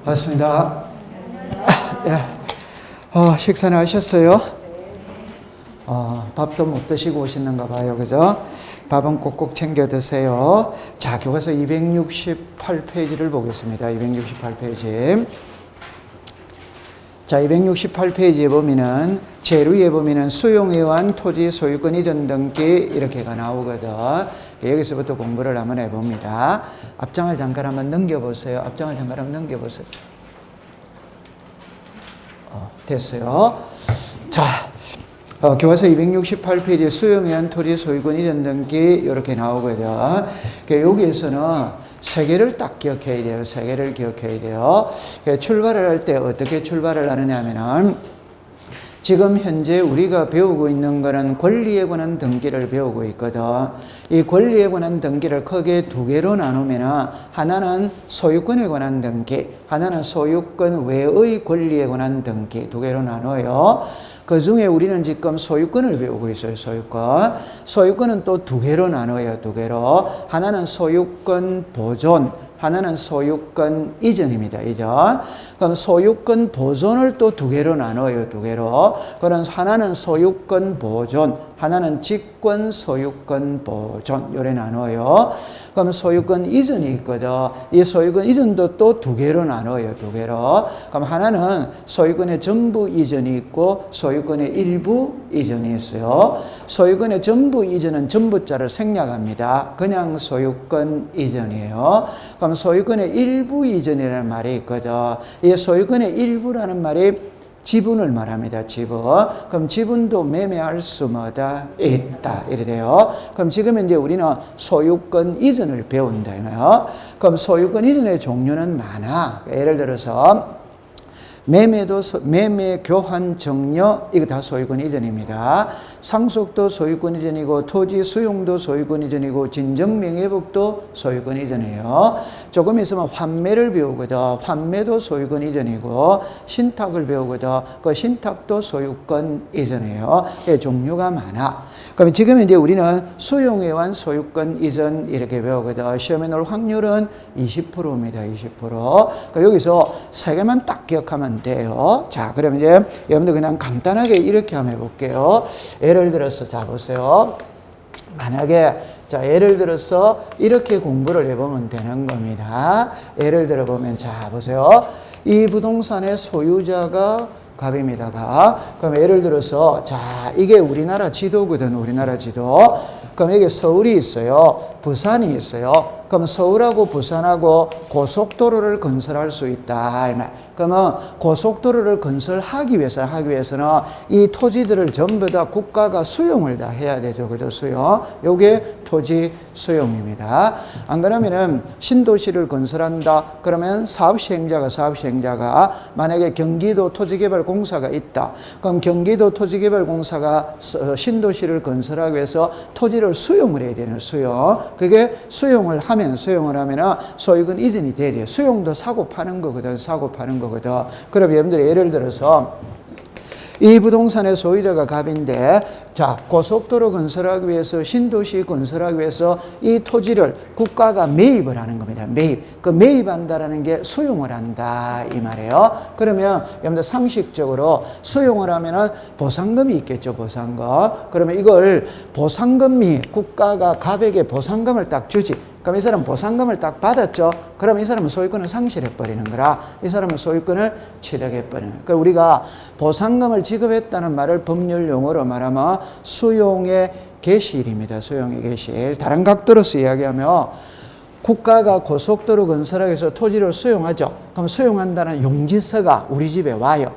반갑습니다. 식사는 하셨어요? 밥도 못 드시고 오시는가 봐요. 그죠? 밥은 꼭꼭 챙겨 드세요. 자, 교과서 268페이지를 보겠습니다. 268페이지. 자, 268페이지에 보면은 제일 위에 보면은 수용에 의한 토지 소유권 이전 등기 이렇게가 나오거든. 여기서부터 공부를 한번 해봅니다. 앞장을 잠깐 한번 넘겨보세요. 앞장을 잠깐 한번 넘겨보세요. 됐어요. 자, 교과서 268페이지에 수용에 의한 토지 소유권 이전 등기 이렇게 나오거든. 여기에서는 세 개를 딱 기억해야 돼요. 세 개를 기억해야 돼요. 출발을 할 때 어떻게 출발을 하느냐 하면은 지금 현재 우리가 배우고 있는 거는 권리에 관한 등기를 배우고 있거든. 이 권리에 관한 등기를 크게 두 개로 나누면 하나는 소유권에 관한 등기, 하나는 소유권 외의 권리에 관한 등기 두 개로 나눠요. 그 중에 우리는 지금 소유권을 배우고 있어요. 소유권. 소유권은 또 두 개로 나눠요. 두 개로. 하나는 소유권 보존, 하나는 소유권 이전입니다. 이전. 그럼 소유권 보존을 또 두 개로 나눠요. 두 개로. 그럼 하나는 소유권 보존, 하나는 직권 소유권 보존. 요래 나눠요. 그럼 소유권 이전이 있거든. 이 소유권 이전도 또 두 개로 나눠요. 두 개로. 그럼 하나는 소유권의 전부 이전이 있고 소유권의 일부 이전이 있어요. 소유권의 전부 이전은 전부자를 생략합니다. 그냥 소유권 이전이에요. 그럼 소유권의 일부 이전이라는 말이 있거든. 이 소유권의 일부라는 말이 지분을 말합니다. 지분. 그럼 지분도 매매할 수 뭐다? 있다. 이래 돼요. 그럼 지금 이제 우리는 소유권 이전을 배운다. 그럼 소유권 이전의 종류는 많아. 예를 들어서 매매, 교환, 정려, 이거 다 소유권 이전입니다. 상속도 소유권 이전이고, 토지 수용도 소유권 이전이고, 진정명예복도 소유권 이전이에요. 조금 있으면 환매를 배우거든. 환매도 소유권 이전이고, 신탁을 배우거든. 그 신탁도 소유권 이전이에요. 종류가 많아. 그럼 지금 이제 우리는 수용에 의한 소유권 이전 이렇게 배우거든. 시험에 나올 확률은 20%입니다. 20%. 그러니까 여기서 세 개만 딱 기억하면 돼요. 자, 그럼 이제 여러분들 그냥 간단하게 이렇게 한번 해볼게요. 예를 들어서, 자, 보세요. 만약에, 자, 예를 들어서 이렇게 공부를 해보면 되는 겁니다. 예를 들어 보면, 자, 보세요. 이 부동산의 소유자가 갑입니다. 갑. 그럼 예를 들어서, 자, 이게 우리나라 지도거든. 우리나라 지도. 그럼 여기 서울이 있어요. 부산이 있어요. 그럼 서울하고 부산하고 고속도로를 건설할 수 있다. 그러면 고속도로를 건설하기 위해서는 이 토지들을 전부 다 국가가 수용을 다 해야 되죠. 그죠? 수용. 요게 토지 수용입니다. 안 그러면은 신도시를 건설한다. 그러면 사업시행자가 만약에 경기도 토지개발공사가 있다. 그럼 경기도 토지개발공사가 신도시를 건설하기 위해서 토지를 수용을 해야 되는 수용. 그게 수용을 하면 소유권 이전이 돼야 돼요. 수용도 사고 파는 거거든. 그럼 여러분들이 예를 들어서 이 부동산의 소유자가 갑인데, 자, 고속도로 건설하기 위해서, 신도시 건설하기 위해서 이 토지를 국가가 매입을 하는 겁니다. 매입. 그 매입한다라는 게 수용을 한다. 이 말이에요. 그러면 여러분들 상식적으로 수용을 하면은 보상금이 있겠죠. 보상금. 그러면 이걸 보상금이 국가가 갑에게 보상금을 딱 주지. 그럼 이 사람은 보상금을 딱 받았죠. 그럼 이 사람은 소유권을 상실해버리는 거라. 이 사람은 소유권을 취득해버리는 거야. 그러니까 우리가 보상금을 지급했다는 말을 법률 용어로 말하면 수용의 개시일입니다. 수용의 개시일. 다른 각도로서 이야기하면 국가가 고속도로 건설하기 위해서 토지를 수용하죠. 그럼 수용한다는 용지서가 우리 집에 와요.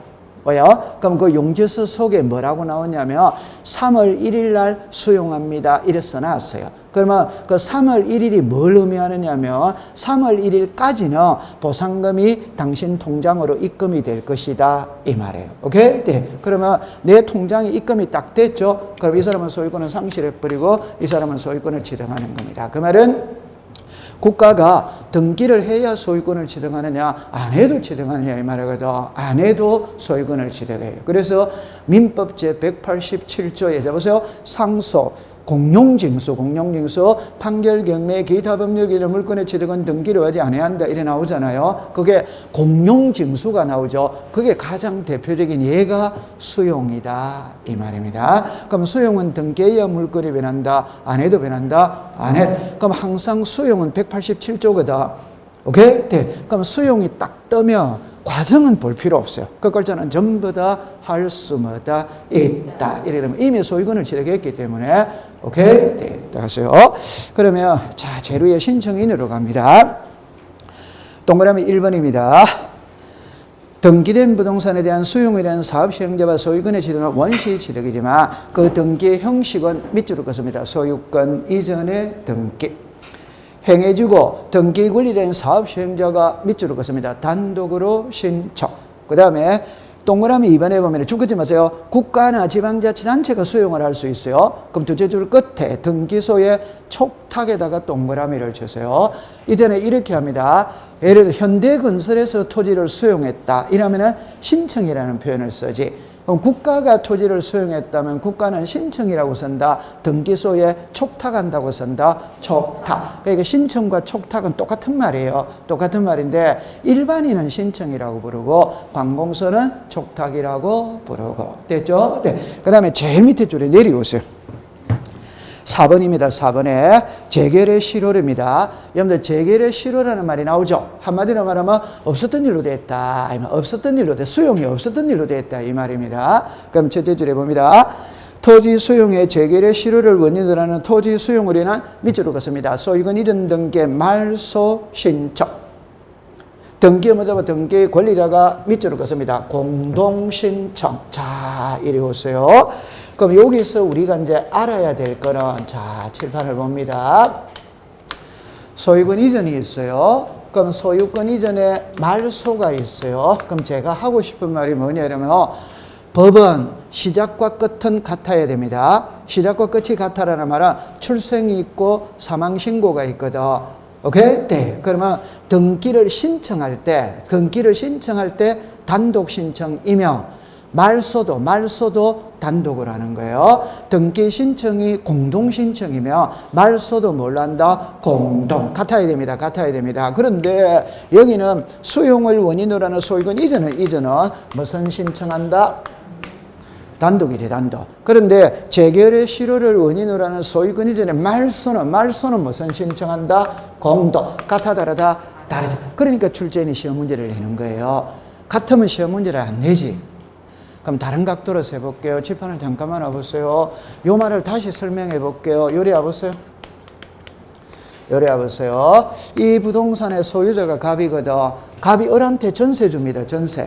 왜요? 그럼 그 용지서 속에 뭐라고 나오냐면 3월 1일 날 수용합니다. 이래 써놨어요. 그러면 그 3월 1일이 뭘 의미하느냐면 3월 1일까지는 보상금이 당신 통장으로 입금이 될 것이다. 이 말이에요. 오케이? 네. 그러면 내 통장에 입금이 딱 됐죠? 그럼 이 사람은 소유권을 상실해버리고 이 사람은 소유권을 취득하는 겁니다. 그 말은 국가가 등기를 해야 소유권을 취득하느냐, 안 해도 취득하느냐 이 말이거든. 안 해도 소유권을 취득해요. 그래서 민법 제187조에 보세요. 상속, 공용징수, 판결, 경매, 기타 법률기준 물권의 취득은 등기를 어디 안 해야 한다 이래 나오잖아요. 그게 공용징수가 나오죠. 그게 가장 대표적인 예가 수용이다 이 말입니다. 그럼 수용은 등기해야 물권이 변한다, 안 해도 변한다, 안 해. 그럼 항상 수용은 187조거든. 오케이? 네. 그럼 수용이 딱 뜨면 과정은 볼 필요 없어요. 그 글자는 전부 다 할 수마다 있다. 이렇게 되면 이미 소유권을 취득했기 때문에 오케이? 네. 하세요. 그러면 자, 재료의 신청인으로 갑니다. 동그라미 1번입니다. 등기된 부동산에 대한 수용이라는 사업 시행자와 소유권의 취득은 원시 취득이지만 그 등기의 형식은 밑줄을 긋습니다. 소유권 이전의 등기. 행해주고 등기 권리된 사업 시행자가 밑줄을 긋습니다. 단독으로 신청. 그 다음에 동그라미 2번에 보면 죽지 마세요. 국가나 지방자치단체가 수용을 할 수 있어요. 그럼 두째 줄 끝에 등기소의 촉탁에다가 동그라미를 주세요. 이때는 이렇게 합니다. 예를 들어 현대건설에서 토지를 수용했다. 이러면은 신청이라는 표현을 쓰지. 그럼 국가가 토지를 수용했다면 국가는 신청이라고 쓴다. 등기소에 촉탁한다고 쓴다. 촉탁. 그러니까 신청과 촉탁은 똑같은 말이에요. 똑같은 말인데 일반인은 신청이라고 부르고 관공서는 촉탁이라고 부르고. 됐죠? 네. 그 다음에 제일 밑에 줄에 내려오세요. 4번입니다. 4번에 재결의 실효입니다. 여러분들 재결의 실효라는 말이 나오죠. 한마디로 말하면 없었던 일로 됐다. 아니면 없었던 일로 됐다. 수용이 없었던 일로 됐다. 이 말입니다. 그럼 첫째 줄에 봅니다. 토지 수용의 재결의 실효를 원인으로 하는 토지 수용으로 인한 밑줄을 긋습니다. 소유권 이전 등기의 말소 신청. 등기의 뭐죠? 등기의 권리자가 밑줄을 긋습니다. 공동신청. 자, 이리 오세요. 그럼 여기서 우리가 이제 알아야 될 거는 자, 칠판을 봅니다. 소유권 이전이 있어요. 그럼 소유권 이전에 말소가 있어요. 그럼 제가 하고 싶은 말이 뭐냐면 법은 시작과 끝은 같아야 됩니다. 시작과 끝이 같다라는 말은 출생이 있고 사망 신고가 있거든. 오케이? 네. 그러면 등기를 신청할 때 단독 신청이며 말소도 단독으로 하는 거예요. 등기 신청이 공동 신청이면 말소도 뭘 한다? 공동. 같아야 됩니다. 그런데 여기는 수용을 원인으로 하는 소유권 이전은 무슨 신청한다? 단독이래, 단독. 그런데 재결의 실효를 원인으로 하는 소유권 이전의 말소는 무슨 신청한다? 공동. 같아, 다르다? 다르다. 그러니까 출제인이 시험 문제를 내는 거예요. 같으면 시험 문제를 안 내지. 그럼 다른 각도로 세볼게요. 칠판을 잠깐만 와보세요. 요 말을 다시 설명해 볼게요. 요리 와보세요. 이 부동산의 소유자가 갑이거든. 갑이 을한테 전세 줍니다. 전세.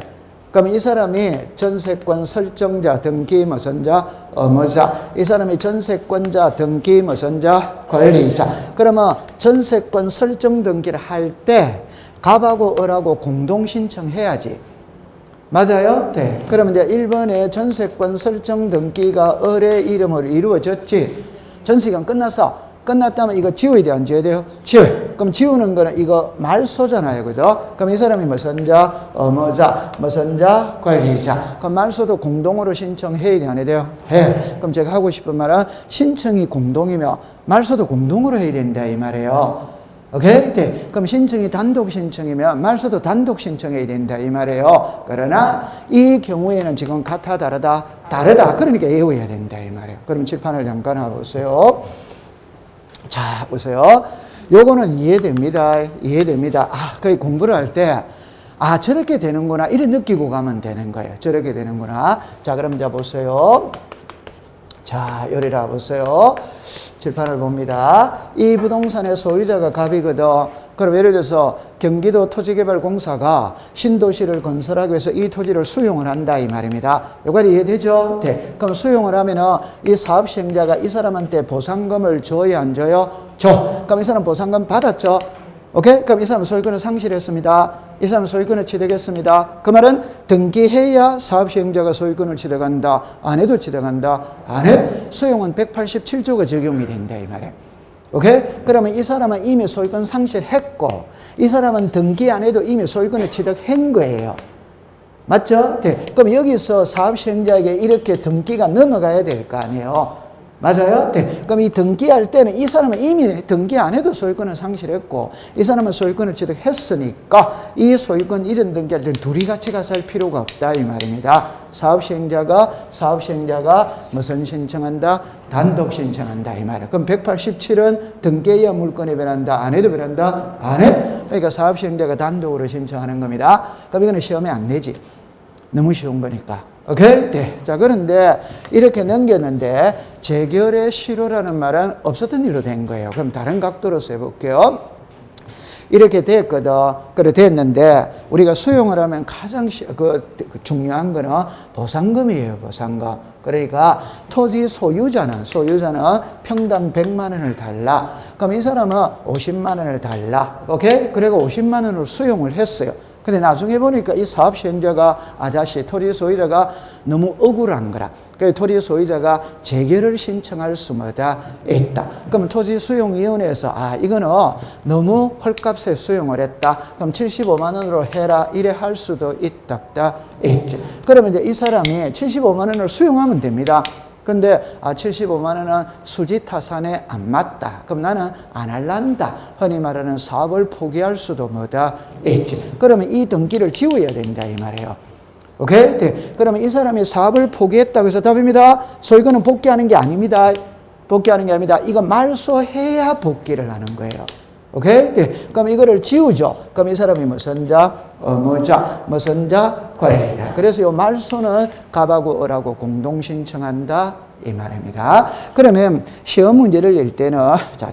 그럼 이 사람이 전세권 설정자, 등기 무선자, 의무자. 이 사람이 전세권자, 등기 무선자, 권리자. 그러면 전세권 설정 등기를 할 때 갑하고 을하고 공동 신청해야지. 맞아요? 네. 그러면 이제 1번에 전세권 설정 등기가 을의 이름으로 이루어졌지. 전세기간 끝났다면 이거 지워야 돼, 안 지워야 돼요? 지워요. 그럼 지우는 거는 이거 말소잖아요. 그죠? 그럼 이 사람이 무선자, 의무자, 무선자, 권리자. 그럼 말소도 공동으로 신청해야 돼, 안 해야 돼요? 해. 그럼 제가 하고 싶은 말은 신청이 공동이며 말소도 공동으로 해야 된다, 이 말이에요. 오케이? 네. 그럼 신청이 단독 신청이면 말소도 단독 신청해야 된다 이 말이에요. 그러나 이 경우에는 지금 같아 다르다? 다르다. 그러니까 외워야 된다 이 말이에요. 그럼 칠판을 잠깐 와보세요. 자, 보세요. 요거는 이해됩니다. 아, 거의 공부를 할 때 아, 저렇게 되는구나 이래 느끼고 가면 되는 거예요. 저렇게 되는구나. 자, 그럼 이제 보세요. 자, 요리라 보세요. 칠판을 봅니다. 이 부동산의 소유자가 갑이거든. 그럼 예를 들어서 경기도 토지개발공사가 신도시를 건설하기 위해서 이 토지를 수용을 한다 이 말입니다. 여기까지 이해되죠? 네. 그럼 수용을 하면은 이 사업 시행자가 이 사람한테 보상금을 줘야 안 줘요? 줘. 그럼 이 사람 보상금 받았죠? 오케이? 그럼 이 사람은 소유권을 상실했습니다. 이 사람은 소유권을 취득했습니다. 그 말은 등기해야 사업 시행자가 소유권을 취득한다. 안 해도 취득한다. 안 해? 수용은 187조가 적용이 된다 이 말이에요. 오케이? 그러면 이 사람은 이미 소유권 상실했고 이 사람은 등기 안 해도 이미 소유권을 취득한 거예요. 맞죠? 네. 그럼 여기서 사업 시행자에게 이렇게 등기가 넘어가야 될 거 아니에요. 맞아요? 네. 그럼 이 등기할 때는 이 사람은 이미 등기 안 해도 소유권을 상실했고 이 사람은 소유권을 취득했으니까 이 소유권 이전 등기할 때는 둘이 같이 가서 할 필요가 없다 이 말입니다. 사업시행자가 무슨 신청한다? 단독 신청한다 이 말이에요. 그럼 187은 등기해야 물권이 변한다. 안 해도 변한다? 안 해. 그러니까 사업시행자가 단독으로 신청하는 겁니다. 그럼 이거는 시험에 안 내지. 너무 쉬운 거니까. 오케이? 네. 자, 그런데 이렇게 넘겼는데 재결의 실효라는 말은 없었던 일로 된 거예요. 그럼 다른 각도로서 해볼게요. 이렇게 됐거든. 그래 됐는데 우리가 수용을 하면 가장 중요한 거는 보상금이에요. 보상금. 그러니까 토지 소유자는 평당 100만 원을 달라. 그럼 이 사람은 50만 원을 달라. 오케이? 그리고 50만 원을 수용을 했어요. 근데 나중에 보니까 이 사업 시행자가 토지 소유자가 너무 억울한 거라. 그래서 토지 소유자가 재결을 신청할 수마다 있다. 그러면 토지 수용위원회에서 이거는 너무 헐값에 수용을 했다. 그럼 75만 원으로 해라. 이래 할 수도 있다. 있지. 그러면 이제 이 사람이 75만 원을 수용하면 됩니다. 근데 75만 원은 수지 타산에 안 맞다. 그럼 나는 안 할란다. 흔히 말하는 사업을 포기할 수도 있지. 그러면 이 등기를 지워야 된다 이 말이에요. 오케이? 네. 그러면 이 사람이 사업을 포기했다고 해서 답입니다. 소유권은 복귀하는 게 아닙니다. 복귀하는 게 아닙니다. 이거 말소해야 복귀를 하는 거예요. 오케이? 네. 그럼 이거를 지우죠. 그럼 이 사람이 무슨 자? 무슨 자? 관리자. 그래서 이 말소는 갑하고 을하고 공동 신청한다 이 말입니다. 그러면 시험 문제를 낼 때는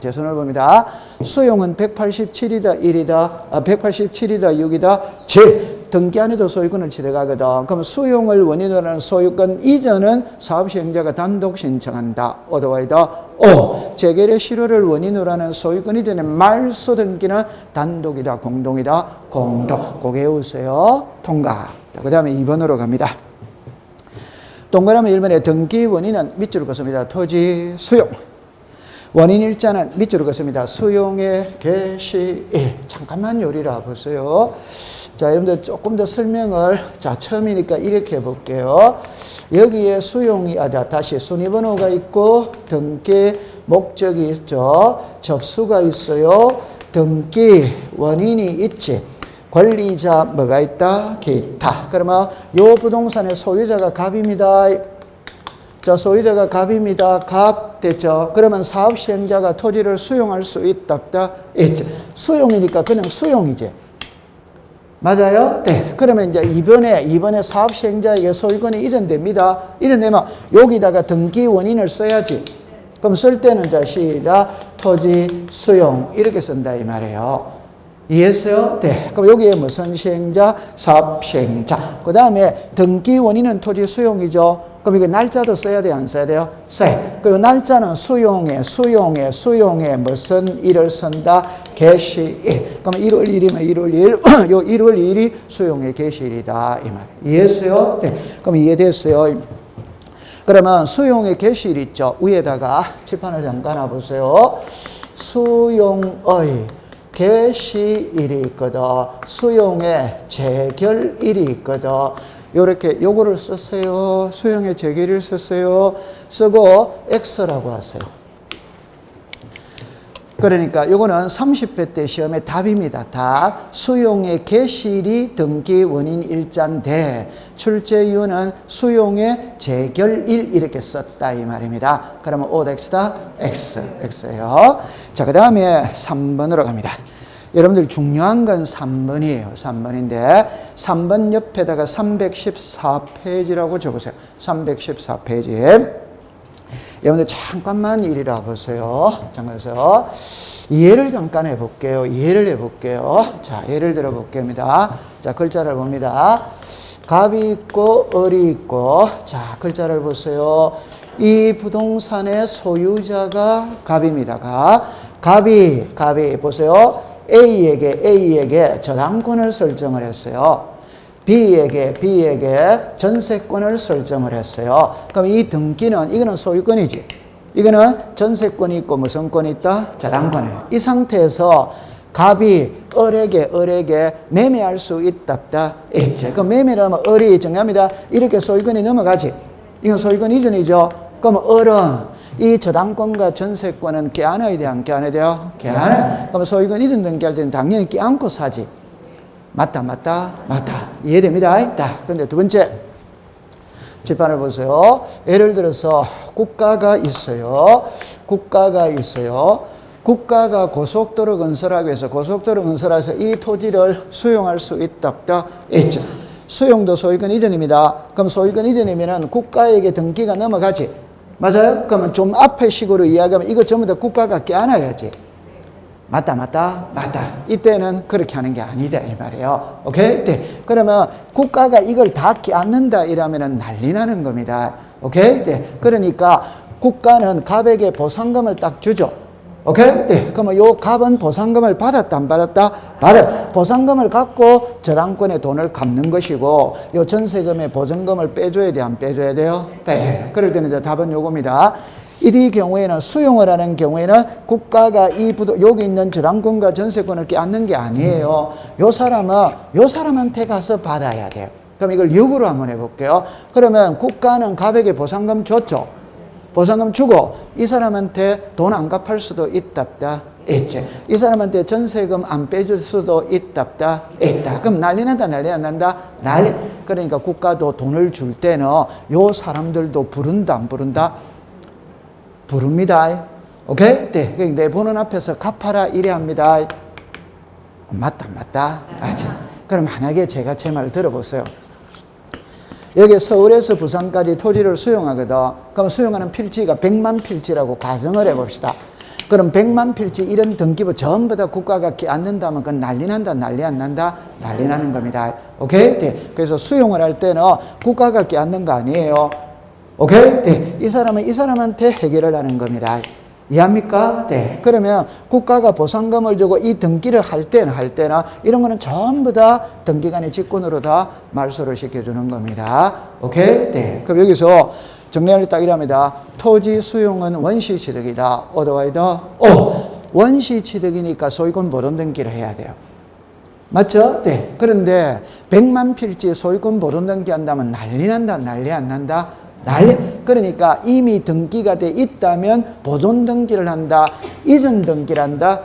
제 손을 봅니다. 수용은 187이다 1이다 187이다 6이다 7. 등기 안에도 소유권을 취득하거든. 그럼 수용을 원인으로 하는 소유권 이전은 사업시행자가 단독 신청한다. 어도와이다. 재결의 실효를 원인으로 하는 소유권 이전의 말소 등기는 단독이다. 공동이다. 공동. 고개 외우세요. 통과. 그 다음에 2번으로 갑니다. 동그라미 1번에 등기 원인은 밑줄을 긋습니다. 토지 수용. 원인 일자는 밑줄을 긋습니다. 수용의 개시일. 잠깐만 요리라 보세요. 자, 여러분들 조금 더 설명을, 처음이니까 이렇게 해볼게요. 여기에 수용이, 다시 순위번호가 있고, 등기, 목적이 있죠. 접수가 있어요. 등기, 원인이 있지. 관리자, 뭐가 있다? 기타. 그러면 요 부동산의 소유자가 갑입니다. 자, 소유자가 갑입니다. 갑 됐죠. 그러면 사업시행자가 토지를 수용할 수 있다, 없다? 있죠. 수용이니까 그냥 수용이지. 맞아요? 네. 그러면 이제 이번에 사업시행자에게 소유권이 이전됩니다. 이전되면 여기다가 등기 원인을 써야지. 그럼 쓸 때는 시작, 토지 수용 이렇게 쓴다 이 말이에요. 이해했어요? 네. 그럼 여기에 무슨 시행자? 사업시행자. 그 다음에 등기 원인은 토지 수용이죠. 그럼 이거 날짜도 써야 돼요? 안 써야 돼요? 써요. 그리고 날짜는 수용에 무슨 일을 쓴다? 개시일. 그럼 1월 1일이면 1월 1일, 요 1월 2일이 수용의 개시일이다. 이 말. 이해했어요? 네. 그럼 이해됐어요? 그러면 수용의 개시일 있죠? 위에다가 칠판을 잠깐 놔보세요. 수용의 개시일이 있거든. 수용의 재결일이 있거든. 요렇게 요거를 썼어요. 수용의 재결일 썼어요. 쓰고 X라고 하세요. 그러니까 요거는 30회 때 시험의 답입니다. 답. 수용의 개시일이 등기 원인 일자인데 출제 이유는 수용의 재결일 이렇게 썼다 이 말입니다. 그러면 OX다 X예요. 자, 그 다음에 3번으로 갑니다. 여러분들 중요한 건 3번이에요. 3번인데 3번 옆에다가 314페이지라고 적으세요. 314페이지. 여러분들 잠깐만 이리라 보세요. 잠깐만요. 예를 잠깐 해볼게요. 자, 예를 들어 볼게입니다. 자, 글자를 봅니다. 갑이 있고 을이 있고, 자, 글자를 보세요. 이 부동산의 소유자가 갑입니다. 갑이 보세요. A에게 저당권을 설정을 했어요. B에게 전세권을 설정을 했어요. 그럼 이 등기는, 이거는 소유권이지. 이거는 전세권이 있고 무슨 권이 있다? 저당권이에요. 이 상태에서 갑이 을에게 매매할 수 있다, 없다? 있지. 그럼 매매를 하면 을이 정리합니다. 이렇게 소유권이 넘어가지. 이건 소유권 이전이죠. 그럼 을은 이 저당권과 전세권은 껴안아야 돼, 안 껴안아야 돼요? 껴안아야. 그럼 소유권 이전 등기할 때는 당연히 껴안고 사지. 맞다. 이해됩니다. 자, 근데 두 번째. 칠판을 보세요. 예를 들어서 국가가 있어요. 국가가 고속도로 건설하기 위해서 고속도로 건설해서 이 토지를 수용할 수 있다. 있죠. 수용도 소유권 이전입니다. 그럼 소유권 이전이면 국가에게 등기가 넘어가지. 맞아요? 그러면 좀 앞에 식으로 이야기하면 이거 전부 다 국가가 껴안아야지. 맞다. 이때는 그렇게 하는 게 아니다 이 말이에요. 오케이? 네. 그러면 국가가 이걸 다 껴안는다 이러면은 난리 나는 겁니다. 오케이? 네. 그러니까 국가는 갑에게 보상금을 딱 주죠. 오케이? 네. 그러면 요 갑은 보상금을 받았다, 안 받았다? 보상금을 갖고 저당권의 돈을 갚는 것이고, 요 전세금의 보증금을 빼줘야 돼, 안 빼줘야 돼요? 빼줘요. 그럴 때는 이제 답은 요겁니다. 이 경우에는 수용을 하는 경우에는 국가가 여기 있는 저당권과 전세권을 껴안는 게 아니에요. 요 사람한테 가서 받아야 돼요. 그럼 이걸 6으로 한번 해볼게요. 그러면 국가는 갑에게 보상금 줬죠. 보상금 주고 이 사람한테 돈 안 갚을 수도 있다. 있지. 이 사람한테 전세금 안 빼줄 수도 있다. 그럼 난리 난다, 난리 안 난다? 난리. 그러니까 국가도 돈을 줄 때는 요 사람들도 부른다, 안 부른다? 부릅니다. 오케이? 네. 내 보는 앞에서 갚아라 이래 합니다. 맞다. 그럼 만약에 제가 제 말 들어보세요. 여기 서울에서 부산까지 토지를 수용하거든. 그럼 수용하는 필지가 100만 필지라고 가정을 해봅시다. 그럼 100만 필지 이런 등기부 전부 다 국가가 껴안는다면 그건 난리 난다, 난리 안 난다? 난리 나는 겁니다. 오케이? 네. 그래서 수용을 할 때는 국가가 껴안는 거 아니에요. 오케이? 네. 이 사람은 이 사람한테 해결을 하는 겁니다. 이해합니까? 네. 그러면 국가가 보상금을 주고 이 등기를 할 때는 이런 거는 전부 다 등기관의 직권으로 다 말소를 시켜주는 겁니다. 오케이? 네. 그럼 여기서 정리할 때 딱 이랍니다. 토지 수용은 원시취득이다. 어드와이더. 원시취득이니까 소유권 보존 등기를 해야 돼요. 맞죠? 네. 그런데 100만 필지 소유권 보존 등기 한다면 난리 난다, 난리 안 난다? 그러니까 이미 등기가 돼 있다면 보존 등기를 한다, 이전 등기를 한다,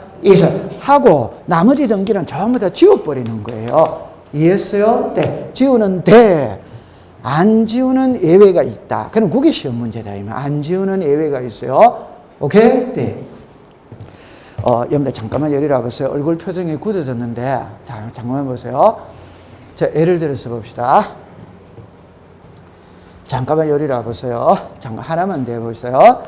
하고 나머지 등기는 전부 다 지워버리는 거예요. 이해했어요? 네. 지우는 돼. 안 지우는 예외가 있다. 그럼 그게 시험 문제다. 안 지우는 예외가 있어요. 오케이? 네. 여러분들 잠깐만 여기 와보세요. 얼굴 표정이 굳어졌는데, 잠깐만 보세요. 자, 예를 들어서 봅시다. 잠깐만 여기 와보세요. 잠깐 하나만 더 해보세요.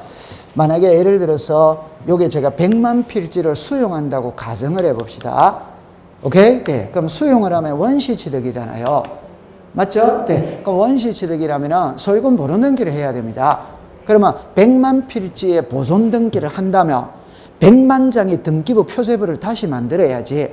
만약에 예를 들어서 요게 제가 100만 필지를 수용한다고 가정을 해봅시다. 오케이? 네. 그럼 수용을 하면 원시취득이잖아요. 맞죠? 네. 그럼 원시취득이라면 소유권 보존 등기를 해야 됩니다. 그러면 100만 필지에 보존 등기를 한다면 100만 장의 등기부 표제부를 다시 만들어야지.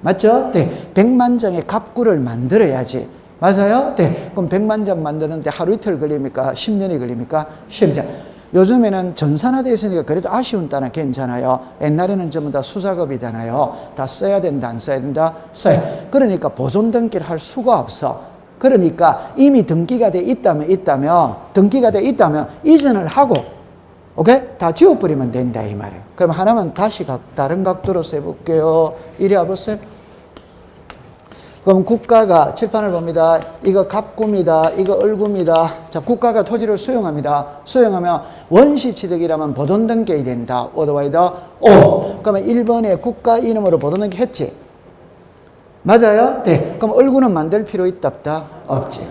맞죠? 네. 100만 장의 갑구를 만들어야지. 맞아요? 네. 그럼 100만 장 만드는데 하루 이틀 걸립니까? 10년이 걸립니까? 10년. 요즘에는 전산화되어 있으니까 그래도 아쉬운 따라 괜찮아요. 옛날에는 전부 다 수작업이잖아요. 다 써야 된다, 안 써야 된다? 써야. 그러니까 보존 등기를 할 수가 없어. 그러니까 이미 등기가 돼 있다면 이전을 하고, 오케이? 다 지워버리면 된다, 이 말이에요. 그럼 하나만 다시 다른 각도로 써볼게요. 이리 와보세요. 그럼 국가가 칠판을 봅니다. 이거 갑구입니다. 이거 을구입니다. 자, 국가가 토지를 수용합니다. 수용하면 원시취득이라면 보존 등기해야 된다. 어드와이더 그러면 1번에 국가 이름으로 보존 등기 했지? 맞아요? 네. 그럼 을구는 만들 필요 있다 없다? 없지.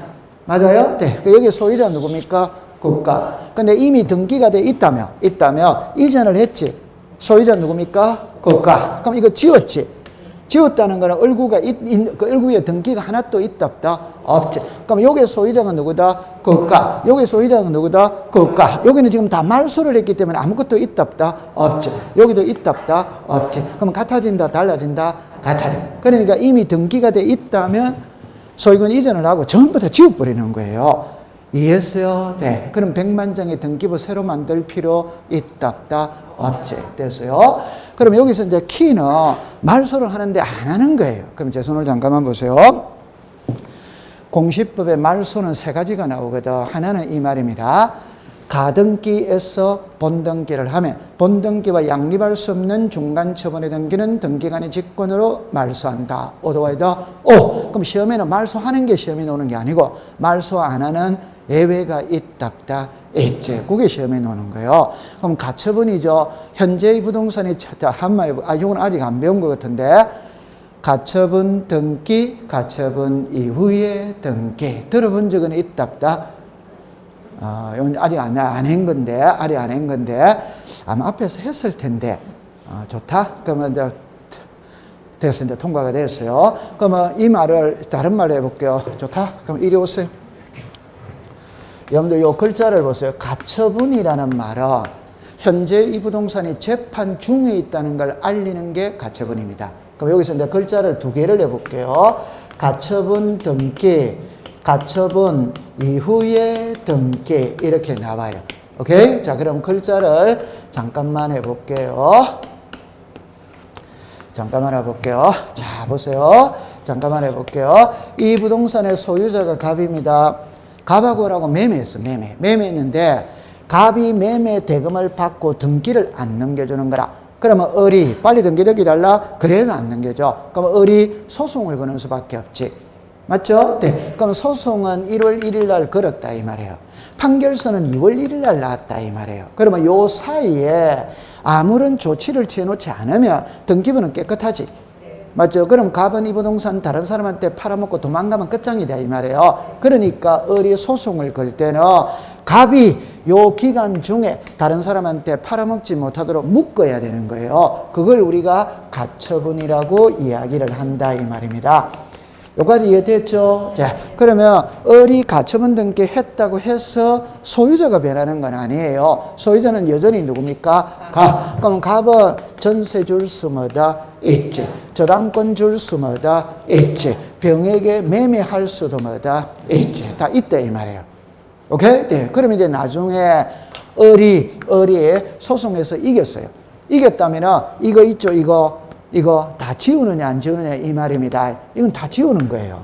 맞아요? 네. 여기 소유자 누굽니까? 국가. 근데 이미 등기가 돼 있다면 이전을 했지. 소유자 누굽니까? 국가. 그럼 이거 지웠지? 지웠다는 거는 을구가 그 을구에 등기가 하나도 있다 없다? 없지. 그럼 여기 소유자가 누구다? 국가. 여기 소유자가 누구다? 국가. 여기는 지금 다 말소를 했기 때문에 아무것도 있다 없다? 없지. 여기도 있다 없다? 없지. 그럼 같아진다, 달라진다? 같아져. 그러니까 이미 등기가 돼 있다면 소유권 이전을 하고 전부 다 지워버리는 거예요. 이해했어요? 네. 그럼 100만 장의 등기부 새로 만들 필요 있다 없다? 없지. 됐어요? 그럼 여기서 이제 키는 말소를 하는데 안 하는 거예요. 그럼 제 손을 잠깐만 보세요. 공시법에 말소는 세 가지가 나오거든. 하나는 이 말입니다. 가등기에서 본등기를 하면 본등기와 양립할 수 없는 중간 처분의 등기는 등기관의 직권으로 말소한다. 오도와이다. 오! 그럼 시험에는 말소하는 게 시험에 나오는 게 아니고 말소 안 하는 예외가 있답다. 있지. 그게 시험에 나오는 거예요. 그럼 가처분이죠. 현재의 부동산이 한마디, 이건 아직 안 배운 것 같은데 가처분 등기, 가처분 이후의 등기 들어본 적은 있답다. 이건 아직 안 한 건데, 아마 앞에서 했을 텐데, 좋다? 그러면 이제 됐어. 이제 통과가 됐어요. 그러면 이 말을 다른 말로 해볼게요. 좋다? 그럼 이리 오세요. 여러분들 이 글자를 보세요. 가처분이라는 말은 현재 이 부동산이 재판 중에 있다는 걸 알리는 게 가처분입니다. 그럼 여기서 이제 글자를 두 개를 해볼게요. 가처분 등기, 가처분 이후의 등기 이렇게 나와요. 오케이? 자, 그럼 글자를 잠깐만 해볼게요. 잠깐만 해볼게요. 자, 보세요. 잠깐만 해볼게요. 이 부동산의 소유자가 갑입니다. 갑하고라고 매매했어. 매매했는데 갑이 매매 대금을 받고 등기를 안 넘겨주는 거라. 그러면 을이 빨리 등기되기 달라? 그래도 안 넘겨줘. 그럼 을이 소송을 거는 수밖에 없지. 맞죠? 네. 그럼 소송은 1월 1일 날 걸었다 이 말이에요. 판결서는 2월 1일 날 나왔다 이 말이에요. 그러면 요 사이에 아무런 조치를 취해놓지 않으면 등기부는 깨끗하지. 맞죠? 그럼 갑은 이 부동산 다른 사람한테 팔아먹고 도망가면 끝장이다 이 말이에요. 그러니까 을이 소송을 걸 때는 갑이 요 기간 중에 다른 사람한테 팔아먹지 못하도록 묶어야 되는 거예요. 그걸 우리가 가처분이라고 이야기를 한다 이 말입니다. 여기까지 이해됐죠? 자, 그러면 을이 가처분 등기 했다고 해서 소유자가 변하는 건 아니에요. 소유자는 여전히 누굽니까? 갑. 그럼 갑은 전세 줄 수 뭐다? 있지. 저당권 줄 수 뭐다? 있지. 병에게 매매할 수도 뭐다? 있지. 다 있다 이 말이에요. 오케이? 네. 그럼 이제 나중에 을이 소송에서 이겼어요. 이겼다면 이거 있죠? 이거 다 지우느냐 안 지우느냐 이 말입니다. 이건 다 지우는 거예요.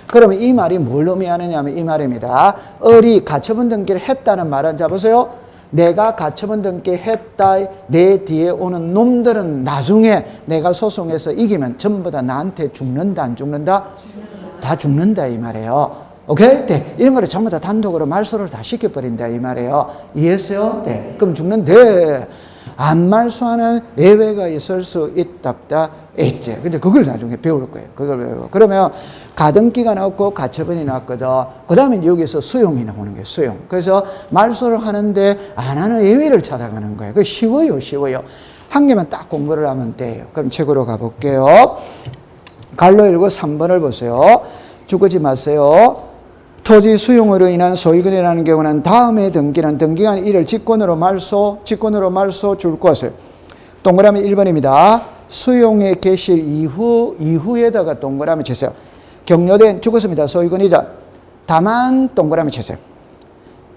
그러면 이 말이 뭘 의미하느냐 하면 이 말입니다. 을이 가처분 등기를 했다는 말은 자 보세요. 내가 가처분 등기 했다 내 뒤에 오는 놈들은 나중에 내가 소송에서 이기면 전부 다 나한테 죽는다 안 죽는다? 다 죽는다 이 말이에요. 오케이? 네. 이런 거를 전부 다 단독으로 말소를 다 시켜버린다 이 말이에요. 이해했어요? 네. 그럼 죽는데 안 말소하는 예외가 있을 수 있답다 있지. 근데 그걸 나중에 배울 거예요. 그걸 배우고. 그러면 가등기가 나왔고 가처분이 나왔거든. 그 다음에 여기서 수용이 나오는 거예요. 수용. 그래서 말소를 하는데 안 하는 예외를 찾아가는 거예요. 그 쉬워요. 한 개만 딱 공부를 하면 돼요. 그럼 책으로 가볼게요. 갈로 읽고 3번을 보세요. 죽지 마세요. 토지 수용으로 인한 소유권이라는 경우는 다음에 등기는 등기간 1을 직권으로 말소 줄 것을. 동그라미 1번입니다. 수용의 개시 이후에다가 동그라미 치세요. 격려된 죽었습니다. 소유권이다. 다만 동그라미 치세요.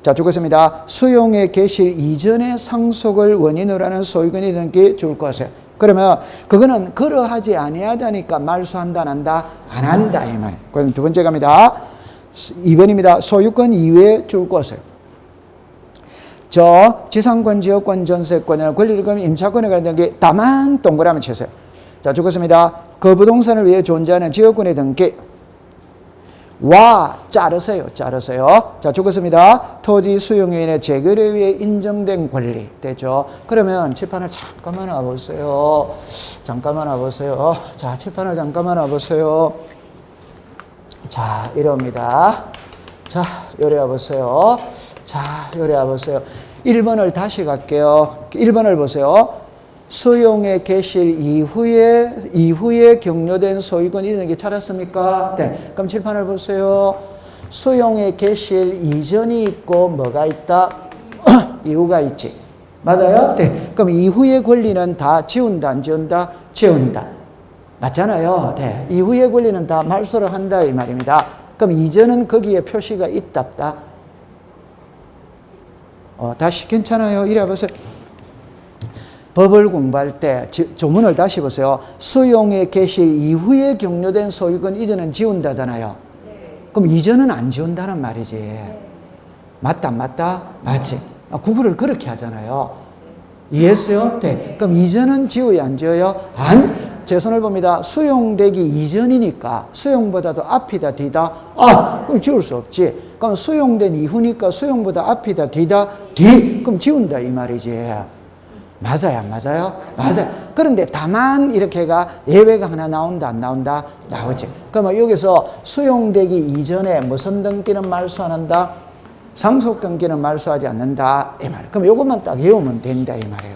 자, 죽었습니다. 수용의 개시 이전에 상속을 원인으로 하는 소유권이 등기 줄 것을. 그러면 그거는 그러하지 아니하다니까 말소한다 안 한다? 안 한다 이 말. 그럼 두 번째 갑니다. 2번입니다. 소유권 이외에 줄 것을. 지상권, 지역권, 전세권이나 권리금, 임차권에 관한 게 다만 동그라미 치세요. 자, 죽었습니다. 그 부동산을 위해 존재하는 지역권의 등기. 와, 자르세요. 자, 죽었습니다. 토지 수용인의 재결에 위해 인정된 권리. 되죠? 그러면 칠판을 잠깐만 와보세요. 자, 칠판을 잠깐만 와보세요. 자, 이럽니다. 자, 요래 와보세요. 1번을 다시 갈게요. 1번을 보세요. 수용의 개시 이후에 격려된 소유권 이런 게 찾았습니까? 네. 그럼 칠판을 보세요. 수용의 개시 이전이 있고 뭐가 있다? 이후가 있지. 맞아요? 네. 그럼 이후의 권리는 다 지운다, 안 지운다? 지운다. 맞잖아요. 네. 이후의 권리는 다 말소를 한다 이 말입니다. 그럼 이전은 거기에 표시가 있답다. 다시 괜찮아요. 이래 보세요. 법을 공부할 때 조문을 다시 보세요. 수용의 개시 이후에 격려된 소유권 이전은 지운다잖아요. 그럼 이전은 안 지운다는 말이지. 맞다, 맞다, 맞지. 구글을 그렇게 하잖아요. 이해했어요? 네. 그럼 이전은 지워요, 안 지워요? 안. 제 손을 봅니다. 수용되기 이전이니까 수용보다도 앞이다, 뒤다? 그럼 지울 수 없지. 그럼 수용된 이후니까 수용보다 앞이다, 뒤다? 뒤. 그럼 지운다, 이 말이지. 맞아요, 안 맞아요? 맞아요. 그런데 다만 이렇게가 예외가 하나 나온다, 안 나온다? 나오지. 그러면 여기서 수용되기 이전에 무슨 등기는 말소 안 한다? 상속 등기는 말소하지 않는다, 이 말. 그럼 이것만 딱 외우면 된다, 이 말이에요.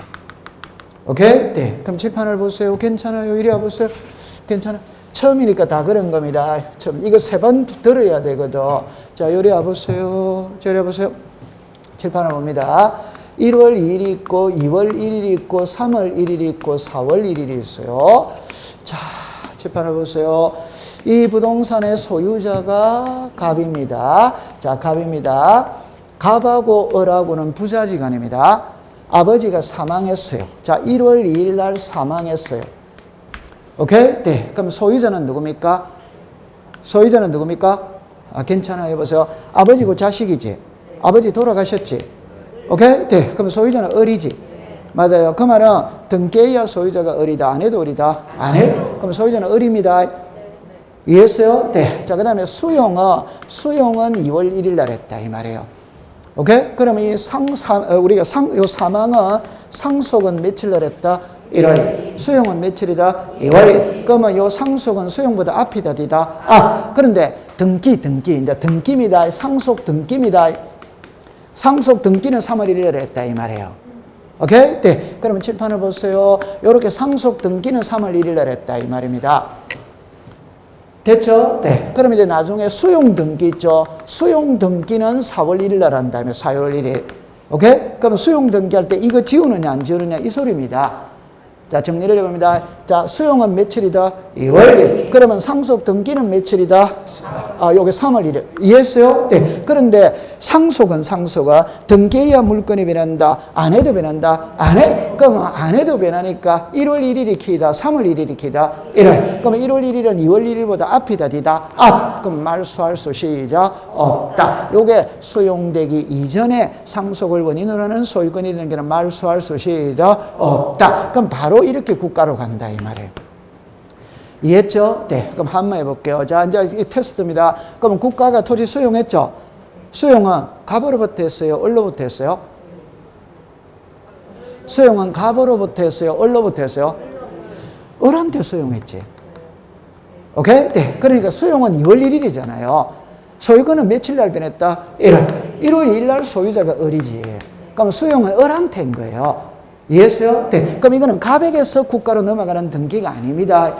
오케이? 네. 그럼 칠판을 보세요. 괜찮아요? 이리 와보세요. 괜찮아요? 처음이니까 다 그런 겁니다. 처음. 이거 3번 들어야 되거든. 자, 이리 와보세요. 저리 와보세요. 칠판을 봅니다. 1월 2일이 있고, 2월 1일이 있고, 3월 1일이 있고, 4월 1일이 있어요. 자, 칠판을 보세요. 이 부동산의 소유자가 갑입니다. 자, 갑입니다. 갑하고 을하고는 부자지간입니다. 아버지가 사망했어요. 자, 1월 2일 날 사망했어요. 오케이? 네. 그럼 소유자는 누굽니까? 소유자는 누굽니까? 괜찮아요. 해보세요. 아버지고 자식이지. 아버지 돌아가셨지. 오케이? 네. 그럼 소유자는 을이지. 맞아요. 그 말은 등기해야 소유자가 을이다. 안 해도 을이다. 안 해? 그럼 소유자는 을입니다. 이해했어요? 네. 자, 그 다음에 수용은 2월 1일 날 했다. 이 말이에요. 오케이? 그러면 이 우리가 요 사망은 상속은 며칠 날 했다? 1월. 수용은 며칠이다? 2월. 그러면 요 상속은 수용보다 앞이다, 뒤다? 그런데 등기. 이제 등기입니다. 상속 등기입니다. 상속 등기는 3월 1일 날 했다. 이 말이에요. 오케이? 네. 그러면 칠판을 보세요. 요렇게 상속 등기는 3월 1일 날 했다. 이 말입니다. 됐죠? 네. 그럼 이제 나중에 수용 등기 있죠? 수용 등기는 4월 1일 날 한다며, 4월 1일. 오케이? 그럼 수용 등기 할 때 이거 지우느냐, 안 지우느냐, 이 소리입니다. 자, 정리를 해봅니다. 자, 수용은 며칠이다? 2월 1일. 그러면 상속 등기는 며칠이다? 요게 3월 1일. 이해했어요? 네. 그런데 상속은 등기해야 물건이 변한다. 안 해도 변한다. 안 해? 그러면 안 해도 변하니까 1월 1일이 키다. 3월 1일이 키다. 1월. 그러면 1월 1일은 2월 1일보다 앞이다, 뒤다? 앞. 그럼 말소할 수 시작 없다. 요게 수용되기 이전에 상속을 원인으로 하는 소유권이 되는 게는 말소할 수 시작 없다. 그럼 바로 이렇게 국가로 간다, 이 말이에요. 이해했죠? 네. 그럼 한번 해볼게요. 자, 이제 이 테스트입니다. 그럼 국가가 토지 수용했죠? 수용은 갑으로부터 했어요? 을로부터 했어요? 수용은 갑으로부터 했어요? 을로부터 했어요? 을한테 수용했지. 오케이? 네. 그러니까 수용은 2월 1일이잖아요. 소유권은 며칠 날 변했다? 1월 2일 날 소유자가 을이지. 그럼 수용은 을한테인 거예요. 이해했어요? 네. 그럼 이거는 갑에게서 국가로 넘어가는 등기가 아닙니다.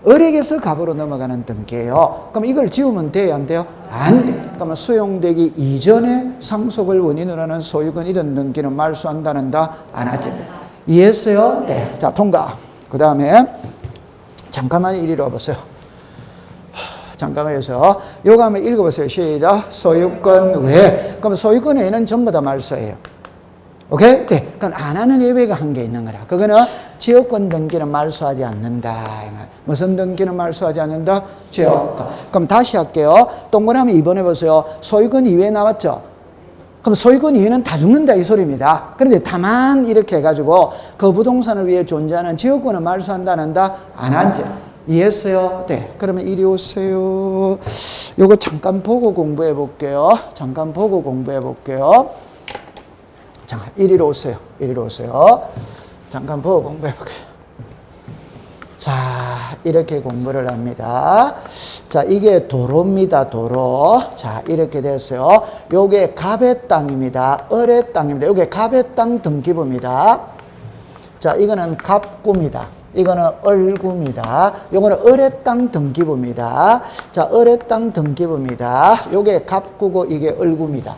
을에게서 갑으로 넘어가는 등기예요. 그럼 이걸 지우면 돼요, 안 돼요? 안 돼. 그러면 수용되기 이전에 상속을 원인으로 하는 소유권 이런 등기는 말소한다는 다 안 하지. 이해했어요? 네. 자, 통과. 그 다음에 잠깐만 이리로 와보세요. 잠깐만 해서 요거 한번 읽어보세요. 시작. 소유권 외. 그럼 소유권 외에는 전부 다 말소예요. 오케이? 네. 그건 안 하는 예외가 한 개 있는 거라. 그거는 지역권 등기는 말소하지 않는다. 무슨 등기는 말소하지 않는다? 지역권. 그럼 다시 할게요. 동그라미 2번 해보세요. 소유권 이외에 나왔죠? 그럼 소유권 이외는 다 죽는다, 이 소리입니다. 그런데 다만 이렇게 해가지고 그 부동산을 위해 존재하는 지역권은 말소한다, 안 한다? 안 한다. 이해했어요? 네. 그러면 이리 오세요. 요거 잠깐 보고 공부해 볼게요. 잠깐 보고 공부해 볼게요. 잠깐, 이리로 오세요. 이리로 오세요. 잠깐 보고 공부해 볼게요. 자, 이렇게 공부를 합니다. 자, 이게 도로입니다. 도로. 자, 이렇게 됐어요. 요게 갑의 땅입니다. 을의 땅입니다. 요게 갑의 땅 등기부입니다. 자, 이거는 갑구입니다. 이거는 을구입니다. 요거는 을의 땅 등기부입니다. 자, 을의 땅 등기부입니다. 요게 갑구고 이게 을구입니다.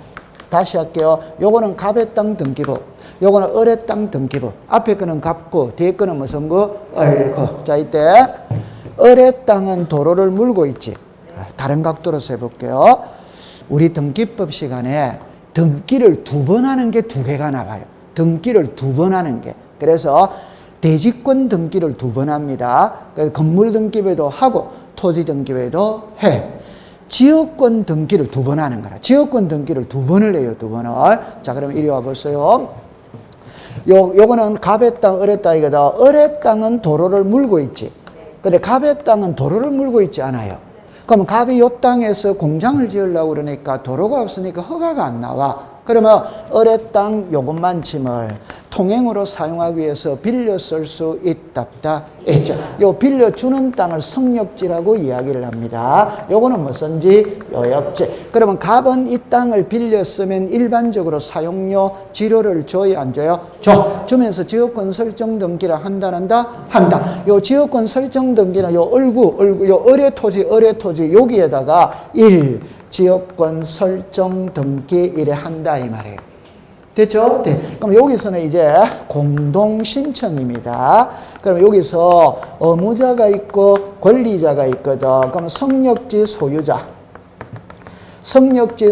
다시 할게요. 요거는 갑의 땅 등기부. 요거는 을의 땅 등기부. 앞에 거는 갑구, 뒤에 거는 무슨 구? 을구. 자, 이때 을의 땅은 도로를 물고 있지. 다른 각도로서 해볼게요. 우리 등기법 시간에 등기를 2번 하는 게 2개가 나와요. 등기를 2번 하는 게. 그래서 대지권 등기를 2번 합니다. 건물 등기부에도 하고 토지 등기부에도 해. 지역권 등기를 2번 하는 거라. 지역권 등기를 2번을 해요, 2번을. 자, 그러면 이리 와 보세요. 요거는 갑의 땅, 을의 땅이거든. 을의 땅은 도로를 물고 있지. 근데 갑의 땅은 도로를 물고 있지 않아요. 그러면 갑이 요 땅에서 공장을 지으려고 그러니까 도로가 없으니까 허가가 안 나와. 그러면 을의 땅 요것만침을 통행으로 사용하기 위해서 빌려 쓸 수 있답다 했죠. 요 빌려주는 땅을 성역지라고 이야기를 합니다. 요거는 무슨지? 요역지. 그러면 갑은 이 땅을 빌려 쓰면 일반적으로 사용료 지료를 줘야 안 줘요? 주면서 지역권 설정 등기를 한다. 한다. 요 지역권 설정 등기는 요 요 을의 토지 여기에다가 지역권 설정 등기 이래 한다 이 말이에요. 됐죠? 네. 그럼 여기서는 이제 공동신청입니다. 그럼 여기서 의무자가 있고 권리자가 있거든. 그럼 성역지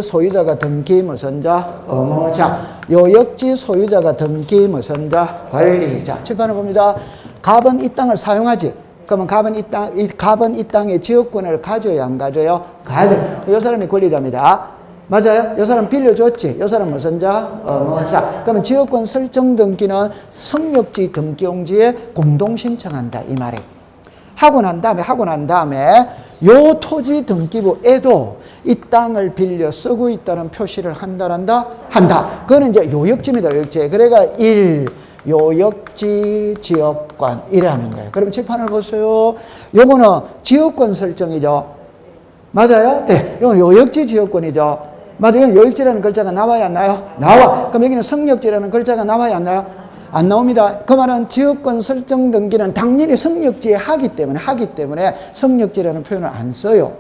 소유자가 등기 무슨 자? 의무자. 요역지 소유자가 등기 무슨 자? 권리자. 칠판을 봅니다. 갑은 이 땅을 사용하지. 그러면 갑은 이 땅에 지역권을 가져야 안 가져요? 가져. 이 사람이 권리자입니다. 맞아요? 이 사람 빌려줬지? 이 사람 무슨 자? 의무자. 그러면 지역권 설정 등기는 성역지 등기용지에 공동 신청한다 이 말이에요. 하고 난 다음에 요 토지 등기부에도 이 땅을 빌려 쓰고 있다는 표시를 한다. 그거는 이제 요역지입니다. 요역지. 그래가 요역지 지역권 이래 하는 거예요. 그럼 칠판을 보세요. 요거는 지역권 설정이죠. 맞아요? 네. 요거는 요역지 지역권이죠. 맞아요? 요역지라는 글자가 나와야 안 나요? 나와. 그럼 여기는 성역지라는 글자가 나와야 안 나요? 안 나옵니다. 그 말은 지역권 설정 등기는 당연히 성역지에 하기 때문에 성역지라는 표현을 안 써요.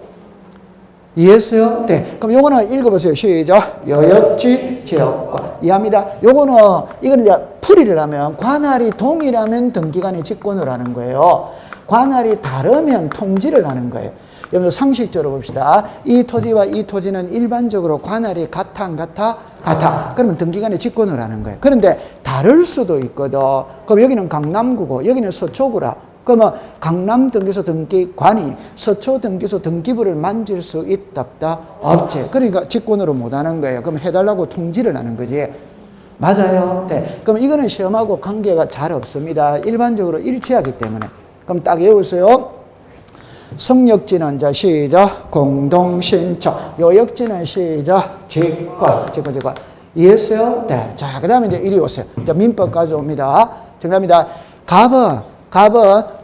이해했어요? 네. 그럼 요거는 읽어보세요. 시작. 요역지 지역권. 이해합니다. 이거는 이제 풀이를 하면 관할이 동일하면 등기관이 직권을 하는 거예요. 관할이 다르면 통지를 하는 거예요. 여러분 상식적으로 봅시다. 이 토지와 이 토지는 일반적으로 관할이 같아 안 같아? 같아. 그러면 등기관이 직권을 하는 거예요. 그런데 다를 수도 있거든. 그럼 여기는 강남구고 여기는 서초구라. 그러면 강남 등기소 등기관이 서초 등기소 등기부를 만질 수 있답다? 없지. 그러니까 직권으로 못 하는 거예요. 그럼 해달라고 통지를 하는 거지. 맞아요. 네. 그럼 이거는 시험하고 관계가 잘 없습니다. 일반적으로 일치하기 때문에. 그럼 딱 외우세요. 성역지는 자 시작 공동신청, 요역지는 시작 직권. 이해했어요? 네. 자, 그 다음에 이제 이리 오세요. 자, 민법까지 옵니다. 정답입니다. 갑은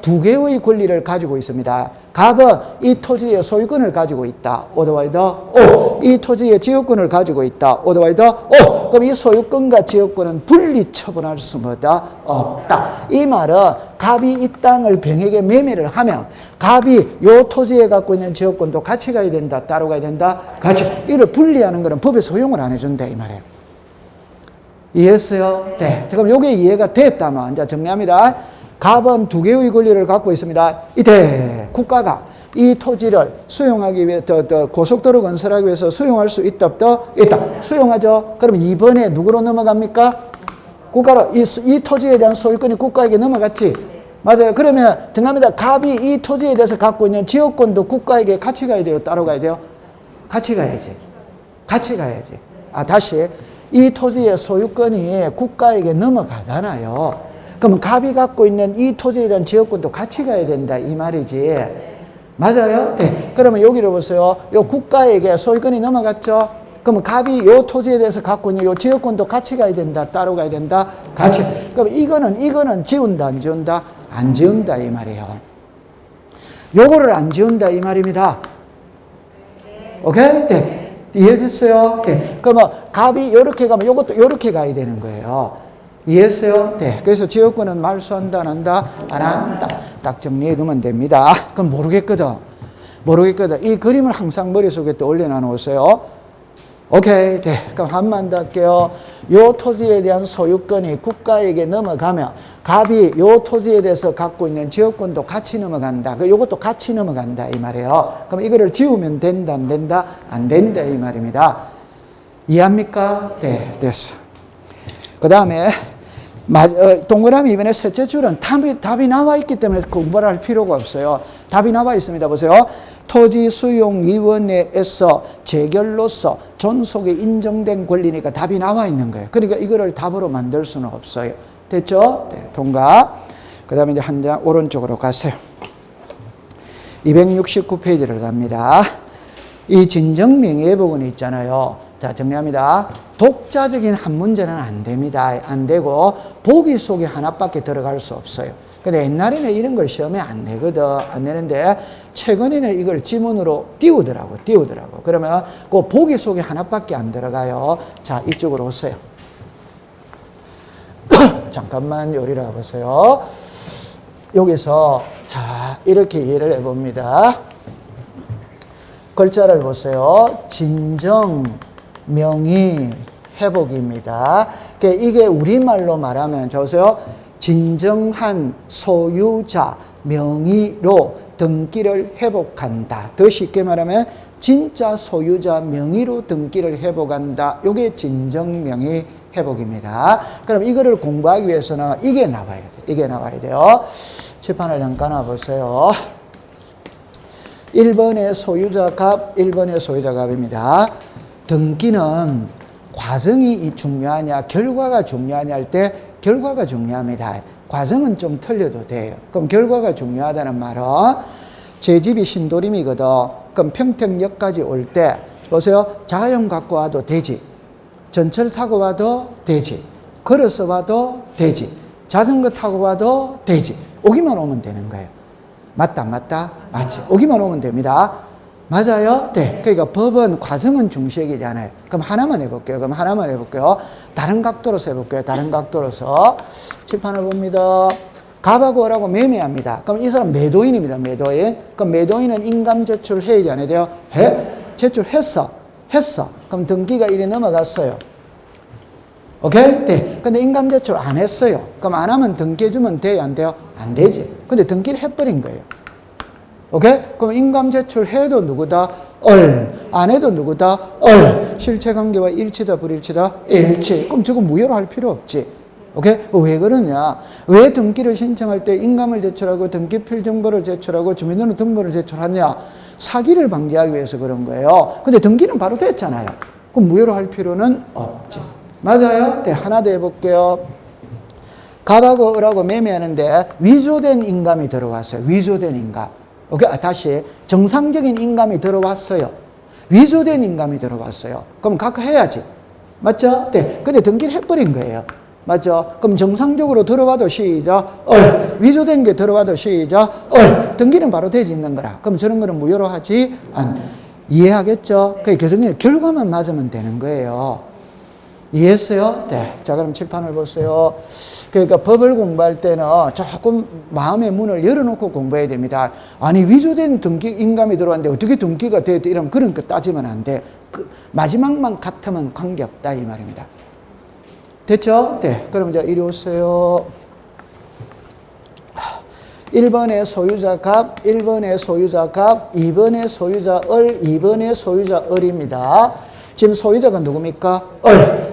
2개의 권리를 가지고 있습니다. 갑은 이 토지의 소유권을 가지고 있다. 오더와이더 오. 이 토지의 지역권을 가지고 있다. 오더와이더 오. 그럼 이 소유권과 지역권은 분리 처분할 수 없다. 이 말은 갑이 이 땅을 병에게 매매를 하면 갑이 이 토지에 갖고 있는 지역권도 같이 가야 된다. 따로 가야 된다. 같이. 이를 분리하는 것은 법에서 허용을 안 해준다 이 말이에요. 이해했어요? 네. 그럼 이게 이해가 됐다면 이제 정리합니다. 갑은 2개의 권리를 갖고 있습니다. 이때 국가가 이 토지를 수용하기 위해 고속도로 건설하기 위해서 수용할 수 있다. 수용하죠. 그러면 이번에 누구로 넘어갑니까? 국가로. 이 토지에 대한 소유권이 국가에게 넘어갔지. 맞아요. 그러면 정답입니다. 갑이 이 토지에 대해서 갖고 있는 지역권도 국가에게 같이 가야 돼요? 따로 가야 돼요? 같이 가야지. 다시. 이 토지의 소유권이 국가에게 넘어가잖아요. 그러면 갑이 갖고 있는 이 토지에 대한 지역권도 같이 가야 된다 이 말이지. 맞아요? 네. 그러면 여기를 보세요. 요 국가에게 소유권이 넘어갔죠. 그러면 갑이 요 토지에 대해서 갖고 있는 요 지역권도 같이 가야 된다. 따로 가야 된다. 같이. 그럼 이거는 지운다 안 지운다? 안 지운다 이 말이에요. 요거를 안 지운다 이 말입니다. 오케이? 네. 이해됐어요? 네. 그러면 갑이 요렇게 가면 요것도 요렇게 가야 되는 거예요. 이해했어요? 네. 그래서 지역권은 말소한다, 안 한다? 안 한다. 딱 정리해 두면 됩니다. 그럼 모르겠거든. 이 그림을 항상 머릿속에 또 올려놔 놓으세요. 오케이. 네. 그럼 한번 더 할게요. 요 토지에 대한 소유권이 국가에게 넘어가면 갑이 요 토지에 대해서 갖고 있는 지역권도 같이 넘어간다. 요것도 같이 넘어간다. 이 말이에요. 그럼 이거를 지우면 된다, 안 된다? 안 된다. 이 말입니다. 이해합니까? 네. 됐어. 그 다음에 동그라미 이번에 셋째 줄은 답이 나와 있기 때문에 공부를 할 필요가 없어요. 답이 나와 있습니다. 보세요. 토지수용위원회에서 재결로서 존속이 인정된 권리니까 답이 나와 있는 거예요. 그러니까 이거를 답으로 만들 수는 없어요. 됐죠? 네, 통과. 그 다음에 이제 한 장 오른쪽으로 가세요. 269페이지를 갑니다. 이 진정명예회복은 있잖아요. 자, 정리합니다. 독자적인 한 문제는 안 됩니다. 안 되고 보기 속에 하나밖에 들어갈 수 없어요. 근데 옛날에는 이런 걸 시험에 안 내거든. 안 내는데 최근에는 이걸 지문으로 띄우더라고. 그러면 그 보기 속에 하나밖에 안 들어가요. 자, 이쪽으로 오세요. 잠깐만 요리를 해보세요. 여기서 자, 이렇게 이해를 해봅니다. 글자를 보세요. 진정 명의 회복입니다. 이게 우리말로 말하면 보세요. 진정한 소유자 명의로 등기를 회복한다. 더 쉽게 말하면 진짜 소유자 명의로 등기를 회복한다. 이게 진정명의 회복입니다. 그럼 이거를 공부하기 위해서는 이게 나와야 돼요. 이게 나와야 돼요. 칠판을 잠깐 와보세요. 1번의 소유자 값, 1번의 소유자 값입니다. 등기는 과정이 중요하냐, 결과가 중요하냐 할 때 결과가 중요합니다. 과정은 좀 틀려도 돼요. 그럼 결과가 중요하다는 말은 제 집이 신도림이거든. 그럼 평택역까지 올 때 보세요. 자영 갖고 와도 되지. 전철 타고 와도 되지. 걸어서 와도 되지. 자전거 타고 와도 되지. 오기만 오면 되는 거예요. 맞다, 맞다? 맞지. 오기만 오면 됩니다. 맞아요? 네. 그러니까 법은 과정은 중시적이잖아요. 그럼 하나만 해볼게요. 다른 각도로서 해볼게요. 다른 각도로서. 칠판을 봅니다. 갑하고 을하고 매매합니다. 그럼 이 사람 매도인입니다. 매도인. 그럼 매도인은 인감 제출해야 돼, 안 해야 돼요? 해? 제출했어. 그럼 등기가 이리 넘어갔어요. 오케이? 네. 근데 인감 제출 안 했어요. 그럼 안 하면 등기해주면 돼요, 안 돼요? 안 되지. 근데 등기를 해버린 거예요. 오케이? 그럼 인감 제출해도 누구다? 안 해도 누구다? 실체 관계와 일치다, 불일치다? 일치. 그럼 저거 무효로 할 필요 없지. 오케이? 왜 그러냐? 왜 등기를 신청할 때 인감을 제출하고 등기필 정보를 제출하고 주민등록 등본을 제출하냐? 사기를 방지하기 위해서 그런 거예요. 근데 등기는 바로 됐잖아요. 그럼 무효로 할 필요는 없지. 맞아요? 네, 하나 더 해볼게요. 갑하고 을하고 매매하는데 위조된 인감이 들어왔어요. 위조된 인감. 오케이? 다시 정상적인 인감이 들어왔어요. 위조된 인감이 들어왔어요. 그럼 각각 해야지. 맞죠? 네. 근데 등기를 해버린 거예요. 맞죠? 그럼 정상적으로 들어와도 시작, 위조된 게 들어와도 시작, 등기는 바로 되지 있는 거라. 그럼 저런 거는 무효로 하지 않. 이해하겠죠? 그 결과만 맞으면 되는 거예요. 이해했어요? 네. 자, 그럼 칠판을 보세요. 그러니까 법을 공부할 때는 조금 마음의 문을 열어놓고 공부해야 됩니다. 아니, 위조된 등기 인감이 들어왔는데 어떻게 등기가 돼? 이러면 그런 거 따지면 안 돼. 마지막만 같으면 관계없다, 이 말입니다. 됐죠? 네. 그럼 이제 이리 오세요. 1번의 소유자 값, 1번의 소유자 값, 2번의 소유자 을, 2번의 소유자 을입니다. 지금 소유자가 누굽니까?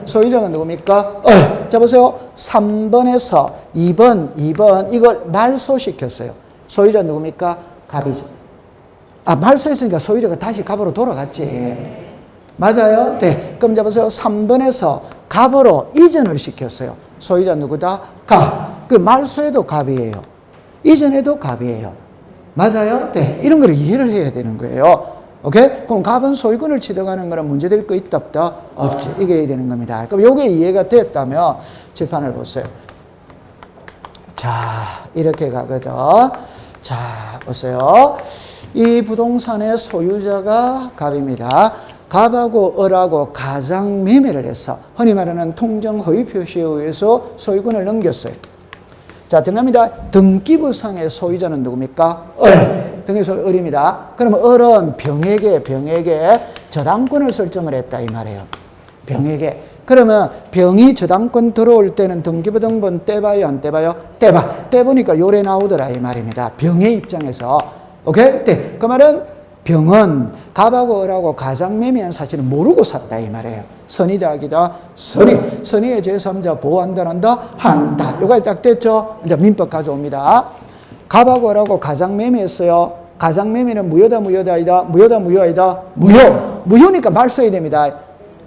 소유자가 누굽니까? 자, 보세요. 3번에서 2번, 이걸 말소시켰어요. 소유자 누굽니까? 갑이죠. 말소했으니까 소유자가 다시 갑으로 돌아갔지. 맞아요? 네. 그럼 보세요. 3번에서 갑으로 이전을 시켰어요. 소유자 누구다? 갑. 그 말소에도 갑이에요. 이전에도 갑이에요. 맞아요? 네. 이런 걸 이해를 해야 되는 거예요. 오케이? 그럼 갑은 소유권을 취득하는 거는 문제될 거 있다, 없다? 없지. 이게 해야 되는 겁니다. 그럼 요게 이해가 됐다면 칠판을 보세요. 자, 이렇게 가거든. 자, 보세요. 이 부동산의 소유자가 갑입니다. 갑하고 을하고 가장 매매를 했어. 흔히 말하는 통정 허위 표시에 의해서 소유권을 넘겼어요. 자, 들어갑니다. 등기부상의 소유자는 누굽니까? 등기부상 을입니다. 그러면 을은 병에게 저당권을 설정을 했다, 이 말이에요. 병에게. 그러면 병이 저당권 들어올 때는 등기부 등본 떼봐요, 안 떼봐요? 떼보니까 요래 나오더라, 이 말입니다. 병의 입장에서. 오케이? 네. 그 말은 병은 갑하고 을하고 가장 매매한 사실을 모르고 샀다, 이 말이에요. 선이다, 악이다? 선의의 제3자 보호한다, 한다. 요가 딱 됐죠? 이제 민법 가져옵니다. 갑하고 을하고 가장 매매했어요. 가장매매는 무효다, 무효다, 무효다, 무효이다, 무효. 무효니까 말 써야 됩니다.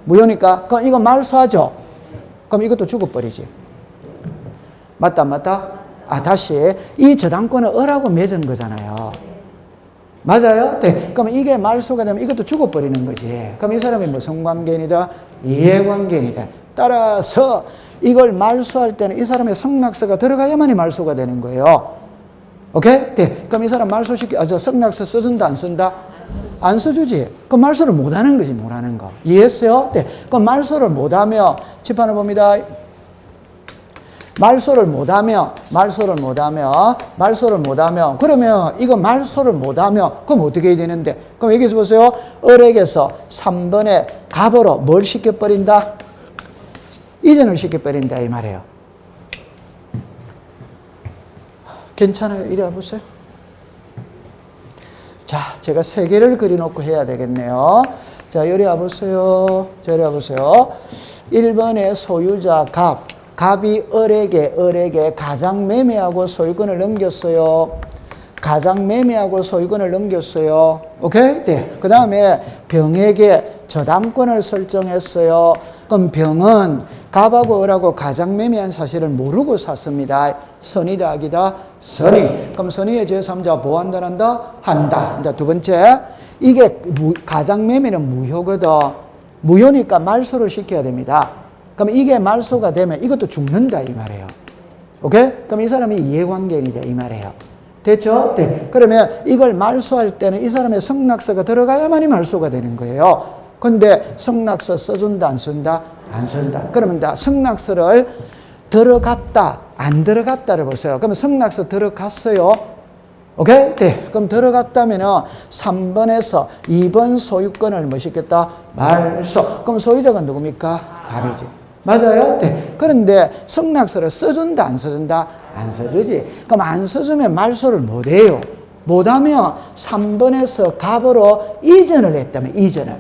무효니까. 그럼 이거 말 써야죠. 그럼 이것도 죽어버리지. 맞다, 안 맞다? 다시. 이 저당권은 을하고 맺은 거잖아요. 맞아요? 네. 그럼 이게 말소가 되면 이것도 죽어버리는 거지. 그럼 이 사람이 무슨 관계인이다? 이해관계인이다. 따라서 이걸 말소할 때는 이 사람의 성낙서가 들어가야만이 말소가 되는 거예요. 오케이? 네. 그럼 이 사람 저 성낙서 써준다, 안 쓴다? 안 써주지. 그럼 말소를 못 하는 거지, 못 하는 거. 이해했어요? 네. 그럼 말소를 못 하며, 칠판을 봅니다. 말소를 못 하며, 그러면 이거 말소를 못 하며, 그럼 어떻게 해야 되는데? 그럼 여기서 보세요. 을에게서 3번에 갑으로 뭘 시켜버린다? 이전을 시켜버린다, 이 말이에요. 괜찮아요? 이리 와보세요. 자, 제가 3개를 그려놓고 해야 되겠네요. 자, 이리 와보세요. 1번에 소유자 갑이 을에게 가장매매하고 소유권을 넘겼어요. 오케이? 네. 그 다음에 병에게 저당권을 설정했어요. 그럼 병은 갑하고 을하고 가장매매한 사실을 모르고 샀습니다. 선이다, 악이다? 선이. 그럼 선의의 제3자 보호한다, 한다? 한다. 자, 두 번째. 이게 가장매매는 무효거든. 무효니까 말소를 시켜야 됩니다. 그럼 이게 말소가 되면 이것도 죽는다, 이 말이에요. 오케이? 그럼 이 사람이 이해관계인이다, 이 말이에요. 됐죠? 네. 그러면 이걸 말소할 때는 이 사람의 성낙서가 들어가야만이 말소가 되는 거예요. 근데 성낙서 써준다, 안 쓴다? 안 쓴다. 그러면 성낙서를 들어갔다, 안 들어갔다를 보세요. 그러면 성낙서 들어갔어요. 오케이? 네. 그럼 들어갔다면은 3번에서 2번 소유권을 뭐 시켰다? 말소. 그럼 소유자가 누굽니까? 갑이지. 맞아요? 네. 그런데 성낙서를 써준다, 안 써준다? 안 써주지. 그럼 안 써주면 말소를 못 해요. 못하면 3번에서 갑으로 이전을 했다면, 이전을.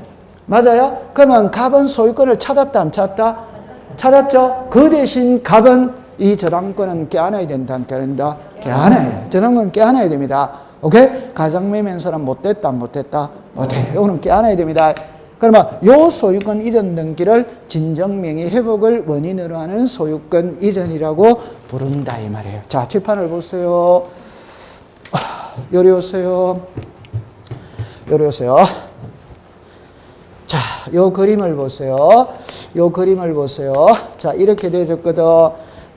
맞아요? 그러면 갑은 소유권을 찾았다, 안 찾았다? 찾았죠? 그 대신 갑은 이 저당권은 껴안아야 된다, 안 껴안는다? 껴안아야. 저당권은 껴안아야 됩니다. 오케이? 가장매매한 사람 못됐다, 안 못됐다? 못해. 이거는 껴안아야 됩니다. 그러면 요 소유권 이전 등기를 진정명의 회복을 원인으로 하는 소유권 이전이라고 부른다, 이 말이에요. 자, 칠판을 보세요. 요리 오세요. 자, 요 그림을 보세요. 자, 이렇게 되어졌거든.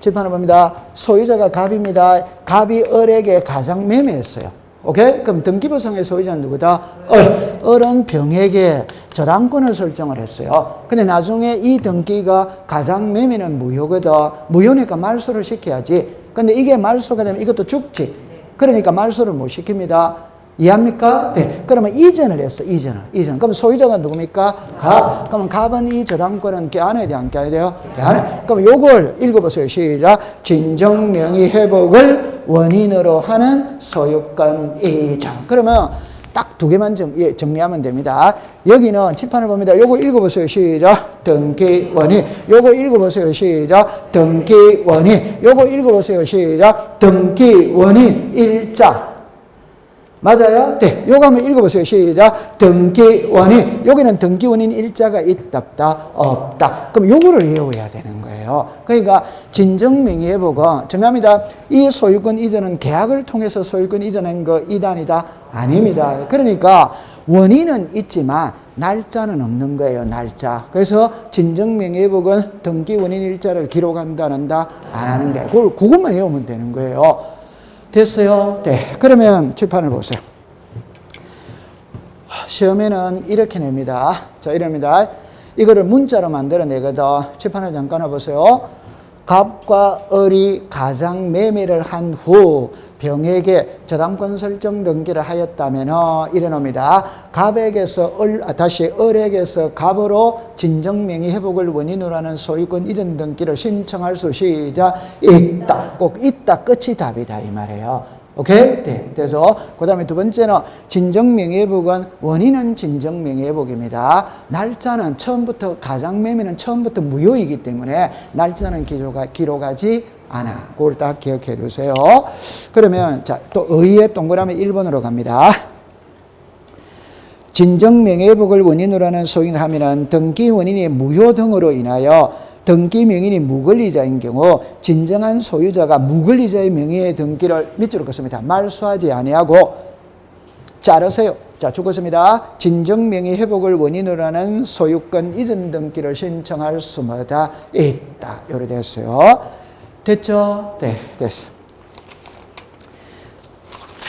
칠판을 봅니다. 소유자가 갑입니다. 갑이 을에게 가장매매했어요. 오케이? 그럼 등기부상의 소유자는 누구다? 을은 병에게 저당권을 설정을 했어요. 근데 나중에 이 등기가 가장매매는 무효거든. 무효니까 말소를 시켜야지. 근데 이게 말소가 되면 이것도 죽지. 그러니까 말소를 못 시킵니다. 이해합니까? 네. 그러면 이전을 했어, 이전. 그럼 소유자가 누굽니까? 갑. 그러면 갑은 이 저당권은 껴안아야 돼, 안 껴안아야 돼요? 껴안아야. 그럼 요걸 읽어보세요. 시작. 진정명의 회복을 원인으로 하는 소유권 이전. 그러면 딱 2개만 정리하면 됩니다. 여기는 칠판을 봅니다. 요거 읽어보세요. 시작. 등기 원인. 요거 읽어보세요. 시작. 등기 원인. 요거 읽어보세요. 시작. 등기 원인 일자. 맞아요? 네. 요거 한번 읽어보세요. 시작. 등기 원인. 여기는 등기 원인 일자가 있다, 없다. 그럼 요거를 외워야 되는 거예요. 그러니까 진정명의 회복은 정합니다. 이 소유권 이전은 계약을 통해서 소유권 이전한 거 이단이다? 아닙니다. 그러니까 원인은 있지만 날짜는 없는 거예요. 날짜. 그래서 진정명의 회복은 등기 원인 일자를 기록한다, 안 한다? 안 하는 거예요. 그것만 외우면 되는 거예요. 됐어요? 네. 그러면 칠판을 보세요. 시험에는 이렇게 냅니다. 자, 이럽니다. 이거를 문자로 만들어내거든. 칠판을 잠깐 와보세요. 갑과 을이 가장매매를 한 후 병에게 저당권 설정 등기를 하였다면 이래놓습니다. 다시 을에게서 갑으로 진정명의 회복을 원인으로 하는 소유권 이전 등기를 신청할 수 있다. 꼭 있다. 끝이 답이다, 이 말이에요. 오케이? 네. 그래서 그 다음에 두 번째는 진정명예회복은 원인은 진정명예회복입니다. 날짜는 처음부터 가장매매는 처음부터 무효이기 때문에 날짜는 기록하지 않아. 그걸 딱 기억해 두세요. 그러면 자, 또 의의 동그라미 1번으로 갑니다. 진정명예회복을 원인으로 하는 소인을 하면은 등기 원인이 무효 등으로 인하여 등기 명인이 무권리자인 경우 진정한 소유자가 무권리자의 명의의 등기를 밑줄을 긋습니다. 말소하지 아니하고 자르세요. 자, 죽었습니다. 진정명의 회복을 원인으로 하는 소유권 이전 등기를 신청할 수마다 있다. 요래 됐어요. 됐죠? 네, 됐어.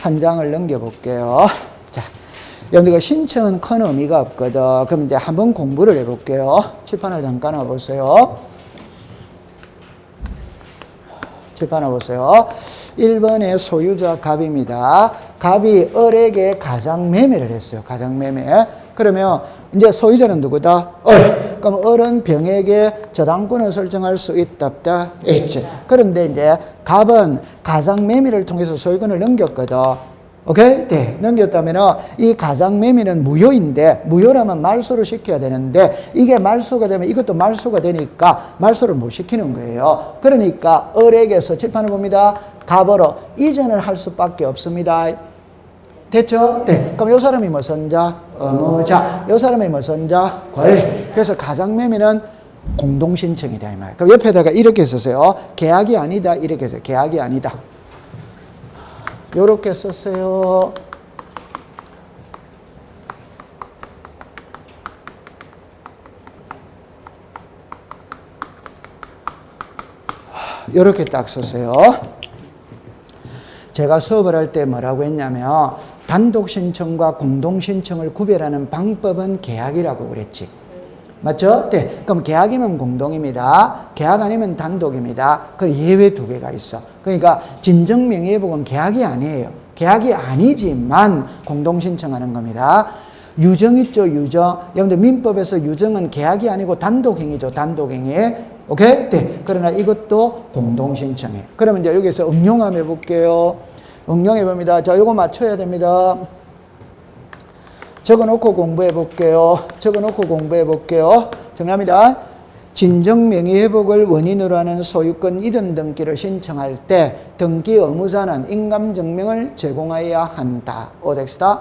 한 장을 넘겨볼게요. 자, 여러분들 신청은 큰 의미가 없거든. 그럼 이제 한번 공부를 해볼게요. 칠판을 잠깐 와보세요. 칠판 와보세요. 1번의 소유자 갑입니다. 갑이 을에게 가장매매를 했어요. 가장매매. 그러면 이제 소유자는 누구다? 을. 그럼 을은 병에게 저당권을 설정할 수 있다, 없다? 있지. 그런데 이제 갑은 가장매매를 통해서 소유권을 넘겼거든. 오케이? 네. 넘겼다면 이 가장매매는 무효인데, 무효라면 말소를 시켜야 되는데, 이게 말소가 되면 이것도 말소가 되니까 말소를 못 시키는 거예요. 그러니까 을에게서 칠판을 봅니다. 갑으로 이전을 할 수밖에 없습니다. 됐죠? 네. 그럼 이 사람이 무슨 자? 의무자. 이 사람이 무슨 자? 권리. 그래서 가장매매는 공동신청이다, 이 말. 그럼 옆에다가 이렇게 쓰세요. 계약이 아니다. 이렇게 써요. 계약이 아니다. 요렇게 썼어요. 요렇게 딱 썼어요. 제가 수업을 할 때 뭐라고 했냐면 단독 신청과 공동 신청을 구별하는 방법은 계약이라고 그랬지. 맞죠? 네. 그럼 계약이면 공동입니다. 계약 아니면 단독입니다. 그 예외 두 개가 있어. 그러니까 진정명예회복은 계약이 아니에요. 계약이 아니지만 공동 신청하는 겁니다. 유정 있죠, 유정. 여러분들 민법에서 유정은 계약이 아니고 단독행위죠, 단독행위. 오케이? 네. 그러나 이것도 공동 신청해. 그러면 이제 여기서 응용함 해볼게요. 응용해 봅니다. 자, 요거 맞춰야 됩니다. 적어놓고 공부해 볼게요. 적어놓고 공부해 볼게요. 정답입니다. 진정명예회복을 원인으로 하는 소유권 이전 등기를 신청할 때 등기 의무자는 인감증명을 제공해야 한다. 오덱스다.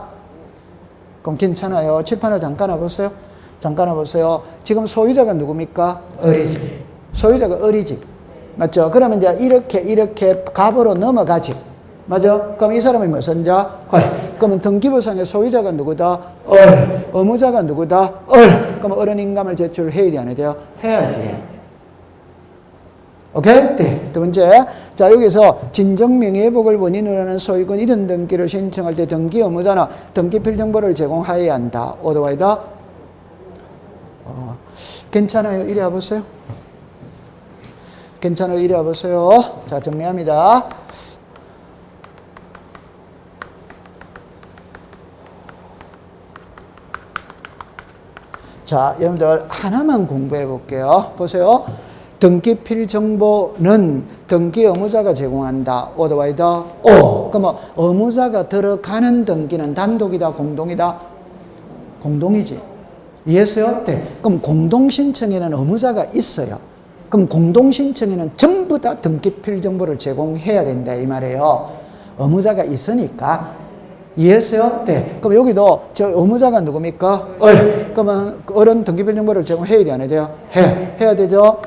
그럼 괜찮아요. 칠판을 잠깐 와보세요. 잠깐 와보세요. 지금 소유자가 누굽니까? 을이지. 소유자가 을이지. 맞죠? 그러면 이제 이렇게 갑으로 넘어가지. 맞아? 그럼 이 사람이 무슨 자? 을. 그러면 등기부상의 소유자가 누구다? 을. 의무자가 누구다? 을. 그럼 을은 인감을 제출해야 돼, 안 해야 돼요? 해야지. 오케이? 네. 두 번째. 자, 여기서 진정명예회복을 원인으로 하는 소유권 이전 등기를 신청할 때 등기 의무자는 등기필 정보를 제공하여야 한다. 오더와이다? 괜찮아요? 이리 와보세요. 괜찮아요? 이리 와보세요. 자, 정리합니다. 자, 여러분들 하나만 공부해 볼게요. 보세요. 등기필 정보는 등기 의무자가 제공한다. 오더와이더 오. 그러면 의무자가 들어가는 등기는 단독이다, 공동이다? 공동이지. 이해했어요? 네. 그럼 공동신청에는 의무자가 있어요. 그럼 공동신청에는 전부 다 등기필 정보를 제공해야 된다, 이 말이에요. 의무자가 있으니까. 이해했어요? 네. 그럼 여기도 저 의무자가 누굽니까? 을. 그러면 을은 등기필 정보를 제공해야 돼, 안 해야 돼요? 해야 되죠?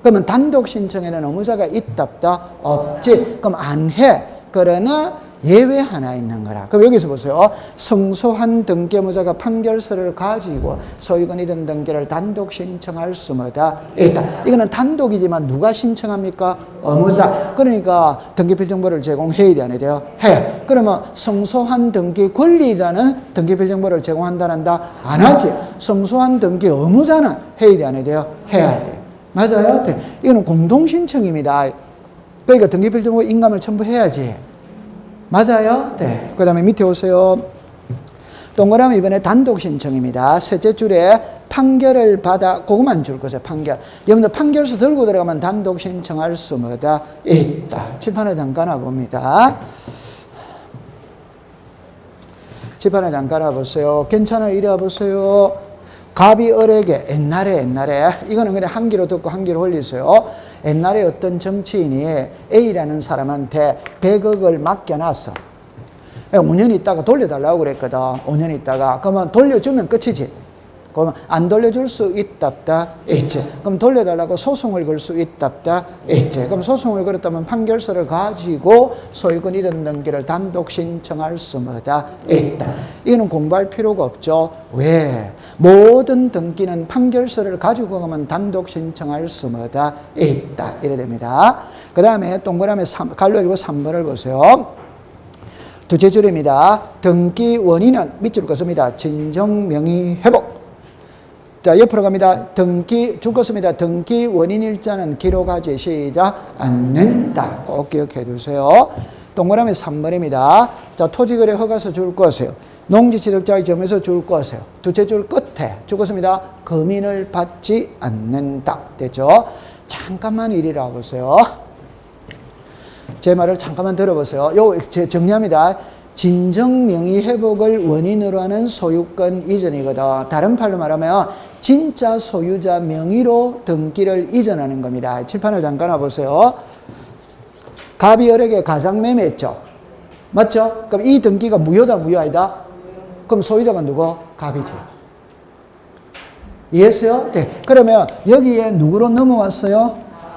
그러면 단독 신청에는 의무자가 있다, 없다? 없지. 그럼 안 해. 그러나 예외 하나 있는 거라. 그럼 여기서 보세요. 성소한 등기 의무자가 판결서를 가지고 소유권 이전 등기를 단독 신청할 수마다 있다. 이거는 단독이지만 누가 신청합니까? 의무자. 그러니까 등기필 정보를 제공해야 돼, 안 해야 돼요? 해. 그러면 성소한 등기 권리자는 등기필 정보를 제공한다는다? 안 하지. 성소한 등기 의무자는 해야 돼, 안 해야 돼요? 해야 돼. 맞아요? 네. 이거는 공동신청입니다. 그러니까 등기필 정보 인감을 첨부해야지. 맞아요? 네. 그 다음에 밑에 오세요. 동그라미 이번에 단독 신청입니다. 셋째 줄에 판결을 받아, 그것만 줄 거죠, 판결. 여러분들 판결서 들고 들어가면 단독 신청할 수마다 있다. 칠판을 잠깐 와봅니다. 칠판을 잠깐 와보세요. 괜찮아요? 이리 와보세요. 갑이 을에게 옛날에 이거는 그냥 한 귀로 듣고 한 귀로 흘리세요. 옛날에 어떤 정치인이 A라는 사람한테 100억을 맡겨놨어. 5년 있다가 돌려달라고 그랬거든. 5년 있다가. 그러면 돌려주면 끝이지. 그러면 안 돌려줄 수 있답다 있지. 그럼 돌려달라고 소송을 걸 수 있답다 있지. 그럼 소송을 걸었다면 판결서를 가지고 소유권 이전 등기를 단독 신청할 수마다 있다. 이거는 공부할 필요가 없죠. 왜? 모든 등기는 판결서를 가지고 가면 단독 신청할 수마다 있다. 이래 됩니다. 그 다음에 동그라미 갈로 읽고 3번을 보세요. 두째 줄입니다. 등기 원인은 밑줄 긋습니다. 진정 명의 회복. 자, 옆으로 갑니다. 등기, 죽었습니다. 등기 원인일자는 기록하지 시작 않는다. 꼭 기억해 두세요. 동그라미 3번입니다. 자, 토지거래 허가서 줄 것이에요. 농지취득자의 점에서 줄 것이에요. 두째 줄 끝에 죽었습니다. 금인을 받지 않는다. 됐죠? 잠깐만 이리라 보세요. 제 말을 잠깐만 들어보세요. 제 정리합니다. 진정 명의 회복을 원인으로 하는 소유권 이전이거든. 다른 말로 말하면 진짜 소유자 명의로 등기를 이전하는 겁니다. 칠판을 잠깐 와보세요. 갑이 을에게 가장 매매했죠. 맞죠? 그럼 이 등기가 무효다, 무효 아니다? 그럼 소유자가 누구? 갑이지. 이해했어요? 네. 그러면 여기에 누구로 넘어왔어요?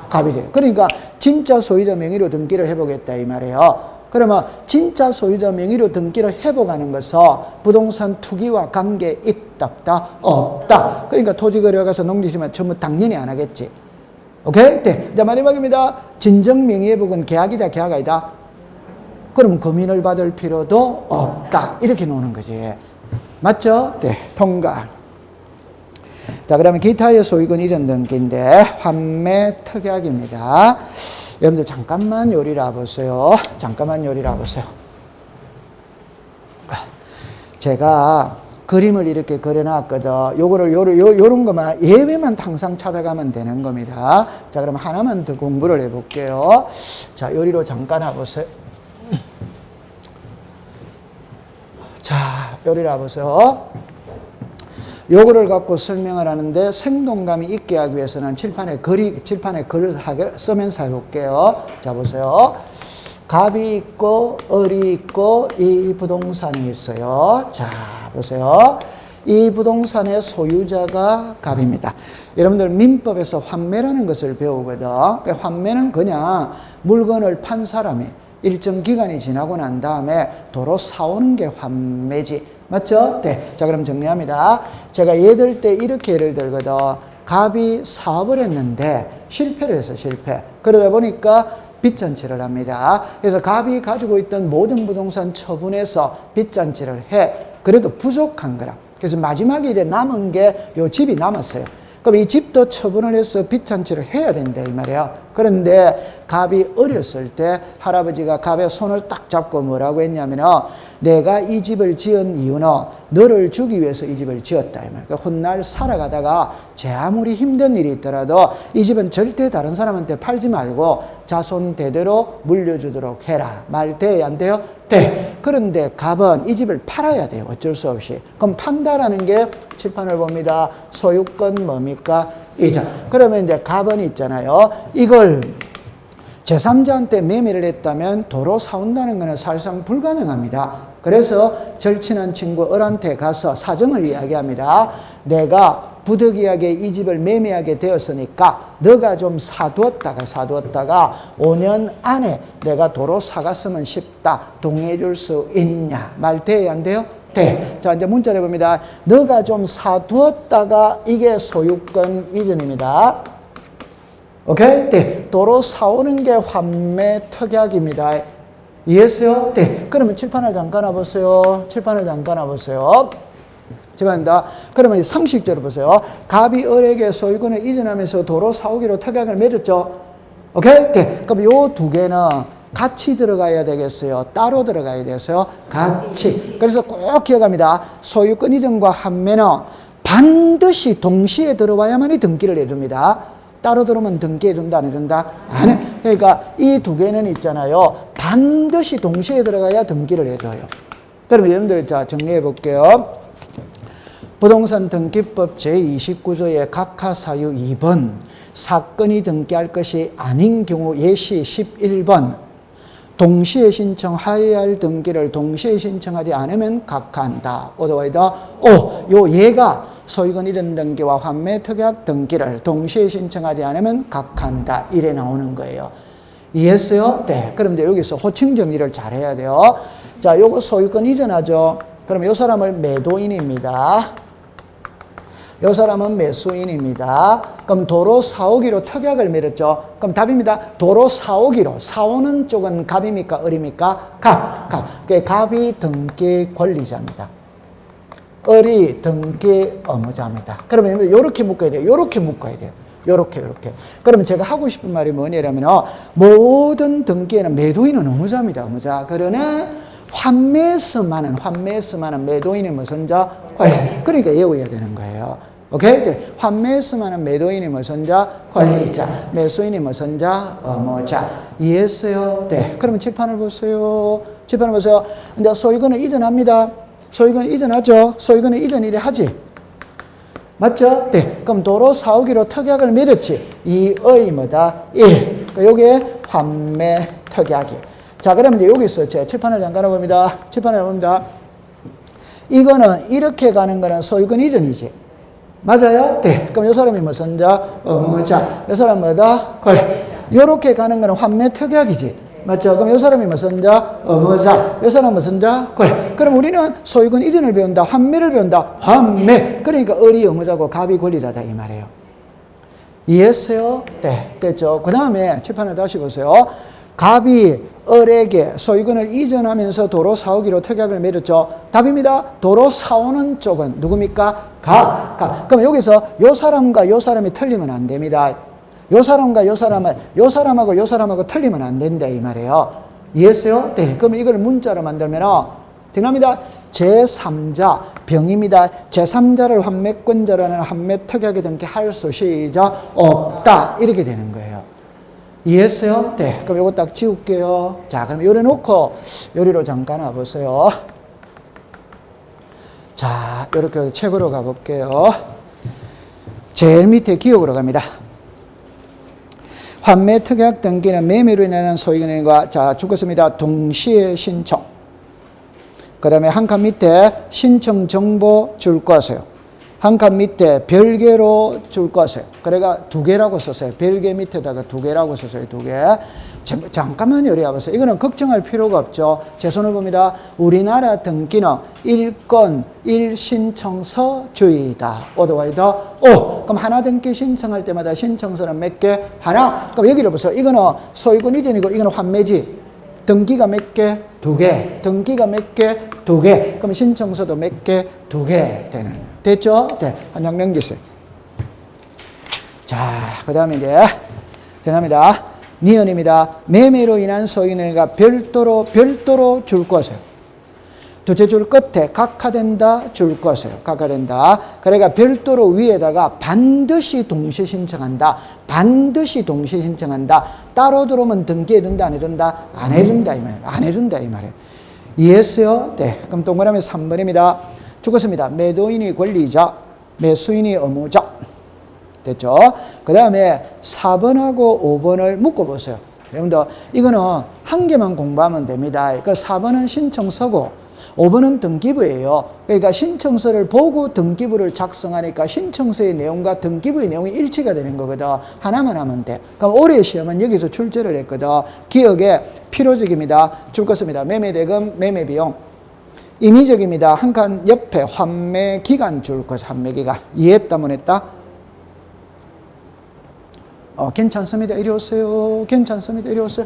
갑이래요. 그러니까 진짜 소유자 명의로 등기를 해보겠다 이 말이에요. 그러면 진짜 소유자 명의로 등기를 회복하는 것은 부동산 투기와 관계 있다, 없다. 그러니까 토지거래 가서 농지시면 전부 당연히 안 하겠지. 오케이? 네. 자, 마지막입니다. 진정 명의회복은 계약이다, 계약 아니다? 그럼 금인을 받을 필요도 없다. 이렇게 노는 거지. 맞죠? 네. 통과. 자, 그러면 기타의 소유권 이전 등기인데 환매 특약입니다. 여러분들 잠깐만 요리를 보세요. 잠깐만 요리를 보세요. 제가 그림을 이렇게 그려놨거든. 요거를 요런 것만 예외만 항상 찾아가면 되는 겁니다. 자, 그럼 하나만 더 공부를 해볼게요. 자, 요리로 잠깐 와보세요. 자, 요리를 와보세요. 요거를 갖고 설명을 하는데 생동감이 있게 하기 위해서는 칠판에 글을 쓰면서 해볼게요. 자, 보세요. 갑이 있고 을이 있고 이 부동산이 있어요. 자, 보세요. 이 부동산의 소유자가 갑입니다. 여러분들 민법에서 환매라는 것을 배우거든. 환매는 그냥 물건을 판 사람이 일정 기간이 지나고 난 다음에 도로 사오는 게 환매지. 맞죠? 네. 자, 그럼 정리합니다. 제가 예들 때 이렇게 예를 들거든. 갑이 사업을 했는데 실패를 했어, 실패. 그러다 보니까 빚잔치를 합니다. 그래서 갑이 가지고 있던 모든 부동산 처분해서 빚잔치를 해. 그래도 부족한 거라. 그래서 마지막에 이제 남은 게 요 집이 남았어요. 그럼 이 집도 처분을 해서 빚잔치를 해야 된다 이 말이에요. 그런데 갑이 어렸을 때 할아버지가 갑의 손을 딱 잡고 뭐라고 했냐면은 내가 이 집을 지은 이유는 너를 주기 위해서 이 집을 지었다 이 말이에요. 그러니까 훗날 살아가다가 제 아무리 힘든 일이 있더라도 이 집은 절대 다른 사람한테 팔지 말고 자손 대대로 물려주도록 해라. 말 돼? 안 돼요? 돼. 그런데 갑은 이 집을 팔아야 돼요. 어쩔 수 없이. 그럼 판다라는 게 칠판을 봅니다. 소유권 뭡니까? 이전. 그러면 이제 갑은 있잖아요. 이걸 제3자한테 매매를 했다면 도로 사온다는 것은 사실상 불가능합니다. 그래서 절친한 친구 을한테 가서 사정을 이야기합니다. 내가 부득이하게 이 집을 매매하게 되었으니까 너가 좀 사두었다가 5년 안에 내가 도로 사갔으면 싶다. 동의해 줄 수 있냐? 말 돼야 안 돼요? 돼. 자, 이제 문자를 봅니다. 너가 좀 사두었다가 이게 소유권 이전입니다. 오케이? 네. 도로 사오는 게 환매 특약입니다. 이해했어요? 네. 그러면 칠판을 잠깐 와보세요. 칠판을 잠깐 와보세요. 죄송합니다. 그러면 상식적으로 보세요. 갑이 을에게 소유권을 이전하면서 도로 사오기로 특약을 맺었죠. 오케이? 네. 그럼 요 두 개는 같이 들어가야 되겠어요? 따로 들어가야 되겠어요? 같이. 그래서 꼭 기억합니다. 소유권 이전과 환매는 반드시 동시에 들어와야만이 등기를 해줍니다. 따로 들어오면 등기해준다, 안 해준다? 안 해. 그러니까 이 두 개는 있잖아요. 반드시 동시에 들어가야 등기를 해줘요. 그럼 여러분들 자 정리해 볼게요. 부동산 등기법 제29조의 각하 사유 2번 사건이 등기할 것이 아닌 경우 예시 11번 동시에 신청하여야 할 등기를 동시에 신청하지 않으면 각하한다. 요 얘가 소유권 이전 등기와 환매 특약 등기를 동시에 신청하지 않으면 각하한다. 이래 나오는 거예요. 이해했어요? 네. 그럼 이제 여기서 호칭 정리를 잘 해야 돼요. 자, 요거 소유권 이전하죠. 그럼 요 사람을 매도인입니다. 요 사람은 매수인입니다. 그럼 도로 사오기로 특약을 맺었죠. 그럼 답입니다. 도로 사오기로. 사오는 쪽은 갑입니까? 을입니까? 갑. 갑이 등기 권리자입니다. 을이 등기 의무자입니다. 그러면 이렇게 묶어야 돼요. 이렇게 묶어야 돼요. 요렇게. 그러면 제가 하고 싶은 말이 뭐냐면 모든 등기에는 매도인은 의무자입니다. 의무자. 그러나 환매에서만은 매도인이 무슨 자? 권리. 그러니까 외워야 되는 거예요. 오케이? 환매에서만은 매도인이 무슨 자? 권리자. 매수인이 무슨 자? 의무자. 이해했어요? 네. 그러면 칠판을 보세요. 이제 소유권을 이전합니다. 소유권 이전하죠? 소유권을 이전 이래 하지? 맞죠? 네. 그럼 도로 사오기로 특약을 맺었지? 이의 뭐다? 1. 그러니까 요게 환매 특약이. 자, 그럼 이제 여기서 제가 칠판을 잠깐 봅니다. 이거는 이렇게 가는 거는 소유권 이전이지. 맞아요? 네. 그럼 요 사람이 무슨 자? 의무자. 요 사람 뭐다? 권리. 요렇게 가는 거는 환매 특약이지. 맞죠? 그럼 요 사람이 무슨 자? 의무자. 요 사람 무슨 자? 권리. 그럼 우리는 소유권 이전을 배운다. 환매를 배운다. 환매. 그러니까 을이 의무자고 갑이 권리자다 이 말이에요. 이해했어요? 네. 됐죠? 그 다음에 칠판을 다시 보세요. 갑이 을에게 소유권을 이전하면서 도로 사오기로 특약을 맺었죠. 답입니다. 도로 사오는 쪽은 누굽니까? 갑. 그럼 여기서 요 사람과 요 사람이 틀리면 안 됩니다. 요 사람과 요 사람하고 요 사람하고 틀리면 안 된다 이 말이에요. 이해했어요? 네. 그럼 이걸 문자로 만들면 등합니다. 제3자 병입니다. 제3자를 환매권자라는 환매 특약에 등기할 수 없다. 이렇게 되는 거예요. 이해했어요? 네. 그럼 이거 딱 지울게요. 자, 그럼 요래 놓고 요리로 잠깐 와보세요. 자, 이렇게 책으로 가볼게요. 제일 밑에 기억으로 갑니다. 환매 특약 등기는 매매로 인한 소유권과 자, 죽었습니다. 동시에 신청. 그 다음에 한 칸 밑에 신청 정보 줄 것이에요. 한 칸 밑에 별개로 줄 것이에요. 그러니까 두 개라고 썼어요. 별개 밑에다가 두 개라고 썼어요. 두 개. 잠깐만요. 이리 와보세요. 이거는 걱정할 필요가 없죠. 제 손을 봅니다. 우리나라 등기는 1건 1신청서주의다. 그럼 하나 등기 신청할 때마다 신청서는 몇 개? 하나. 그럼 여기를 보세요. 이거는 소유권 이전이고 이거는 환매지. 등기가 몇 개? 두 개. 등기가 몇 개? 두 개. 그럼 신청서도 몇 개? 두 개 되는. 됐죠? 네. 한 장 넘기세요. 자, 그 다음에 이제, 대답니다. 니은입니다. 매매로 인한 소유권과 별도로 줄 것이에요. 두째 줄 끝에 각하된다 줄 것이에요. 각하된다. 그러니까 별도로 위에다가 반드시 동시에 신청한다. 따로 들어오면 등기해 둔다 안 해둔다? 안 해둔다 이 말이에요. 안 해둔다 이 말이에요. 이해했어요? 네. 그럼 동그라미 3번입니다. 죽었습니다. 매도인이 권리자, 매수인이 의무자. 됐죠? 그 다음에 4번하고 5번을 묶어보세요. 여러분들, 이거는 한 개만 공부하면 됩니다. 그 4번은 신청서고, 5번은 등기부예요. 그러니까 신청서를 보고 등기부를 작성하니까 신청서의 내용과 등기부의 내용이 일치가 되는 거거든. 하나만 하면 돼. 그럼 올해 시험은 여기서 출제를 했거든. 기억에 필요적입니다. 줄 것입니다. 매매대금, 매매비용. 임의적입니다. 한 칸 옆에 환매 기간 줄 것, 환매 기간. 이해했다, 못했다? 괜찮습니다. 이리 오세요. 괜찮습니다. 이리 오세요.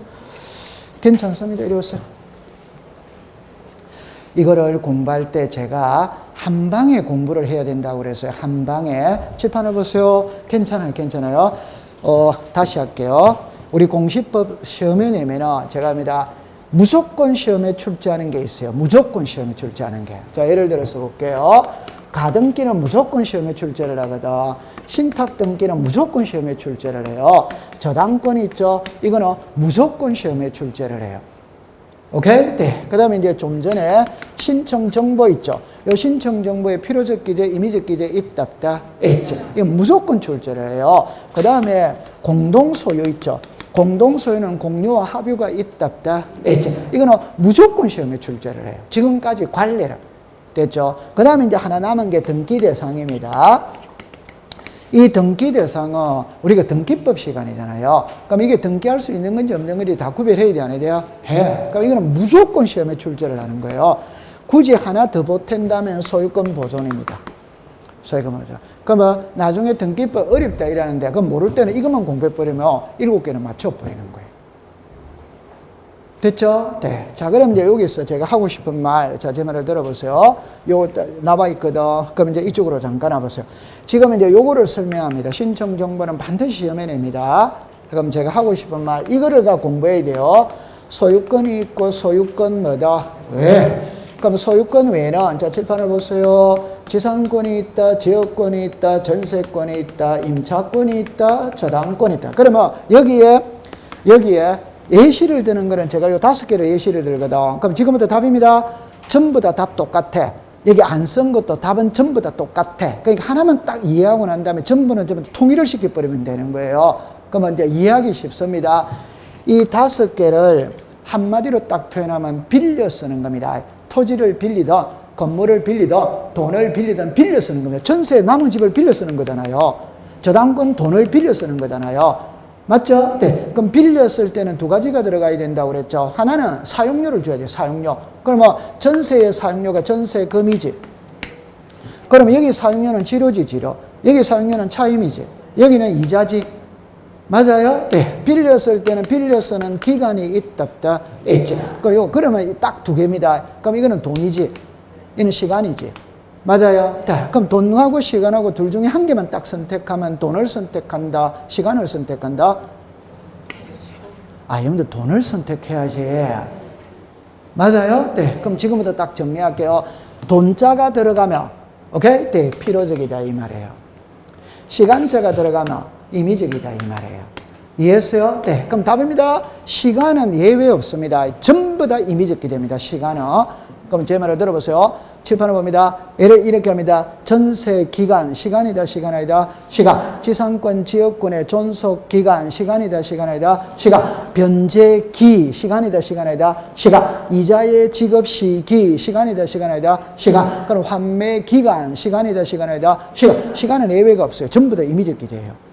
이거를 공부할 때 제가 한 방에 공부를 해야 된다고 그랬어요. 한 방에. 칠판을 보세요. 괜찮아요. 다시 할게요. 우리 공시법 시험에 내면은 제가 합니다. 무조건 시험에 출제하는 게 있어요. 무조건 시험에 출제하는 게. 자, 예를 들어서 볼게요. 가등기는 무조건 시험에 출제를 하거든. 신탁 등기는 무조건 시험에 출제를 해요. 저당권이 있죠. 이거는 무조건 시험에 출제를 해요. 오케이? 네. 그 다음에 이제 좀 전에 신청 정보 있죠. 이 신청 정보에 필요적 기재, 임의적 기재 있다 없다 있죠. 이거 무조건 출제를 해요. 그 다음에 공동 소유 있죠. 공동 소유는 공유와 합유가 있다 없다 있죠. 이거는 무조건 시험에 출제를 해요. 지금까지 관례를 됐죠. 그 다음에 이제 하나 남은 게 등기 대상입니다. 이 등기 대상은 우리가 등기법 시간이잖아요. 그럼 이게 등기할 수 있는 건지 없는 건지 다 구별해야 돼, 안 돼요? 해. 그럼 이거는 무조건 시험에 출제를 하는 거예요. 굳이 하나 더 보탠다면 소유권 보존입니다. 소유권 보존. 그러면 나중에 등기법 어렵다 이러는데, 그럼 모를 때는 이것만 공부해버리면 7개는 맞춰버리는 거예요. 됐죠? 네. 자, 그럼 이제 여기서 제가 하고 싶은 말, 자, 제 말을 들어보세요. 요거 나와 있거든. 그럼 이제 이쪽으로 잠깐 와보세요. 지금 이제 요거를 설명합니다. 신청 정보는 반드시 시험에 냅니다. 그럼 제가 하고 싶은 말, 이거를 다 공부해야 돼요. 소유권이 있고, 소유권 뭐다? 왜? 그럼 소유권 외에는, 자, 칠판을 보세요. 지상권이 있다, 지역권이 있다, 전세권이 있다, 임차권이 있다, 저당권이 있다. 그러면 여기에 예시를 드는 거는 제가 요 5개를 예시를 들거든. 그럼 지금부터 답입니다. 전부 다 답 똑같아. 여기 안 쓴 것도 답은 전부 다 똑같아. 그러니까 하나만 딱 이해하고 난 다음에 전부는 통일을 시켜버리면 되는 거예요. 그러면 이제 이해하기 쉽습니다. 이 5개를 한마디로 딱 표현하면 빌려 쓰는 겁니다. 토지를 빌리든, 건물을 빌리든, 돈을 빌리든 빌려 쓰는 겁니다. 전세 남은 집을 빌려 쓰는 거잖아요. 저당권 돈을 빌려 쓰는 거잖아요. 맞죠? 네. 그럼 빌렸을 때는 2가지가 들어가야 된다고 그랬죠. 하나는 사용료를 줘야 돼요. 사용료. 그러면 전세의 사용료가 전세금이지. 그러면 여기 사용료는 지료지, 지료. 여기 사용료는 차임이지. 여기는 이자지. 맞아요? 네. 빌렸을 때는 빌려 쓰는 기간이 있다, 없다, 있죠. 그러면 딱 2개입니다. 그럼 이거는 돈이지. 이는 시간이지. 맞아요. 네. 그럼 돈하고 시간하고 둘 중에 한 개만 딱 선택하면 돈을 선택한다, 시간을 선택한다? 아, 여러분들 돈을 선택해야지. 맞아요? 네. 그럼 지금부터 딱 정리할게요. 돈자가 들어가면, 오케이? 네. 필요적이다, 이 말이에요. 시간자가 들어가면 임의적이다, 이 말이에요. 이해했어요? 네. 그럼 답입니다. 시간은 예외 없습니다. 전부 다 임의적이 됩니다, 시간은. 그럼 제 말을 들어보세요. 칠판을 봅니다. 이렇게 합니다. 전세 기간, 시간이다, 시간 아니다, 시간. 지상권, 지역권의 존속 기간, 시간이다, 시간 아니다, 시간. 변제기, 시간이다, 시간 아니다, 시간. 이자의 지급 시기, 시간이다, 시간 아니다, 시간. 그럼 환매 기간, 시간이다, 시간 아니다, 시간. 시간은 예외가 없어요. 전부 다 임의적이래요.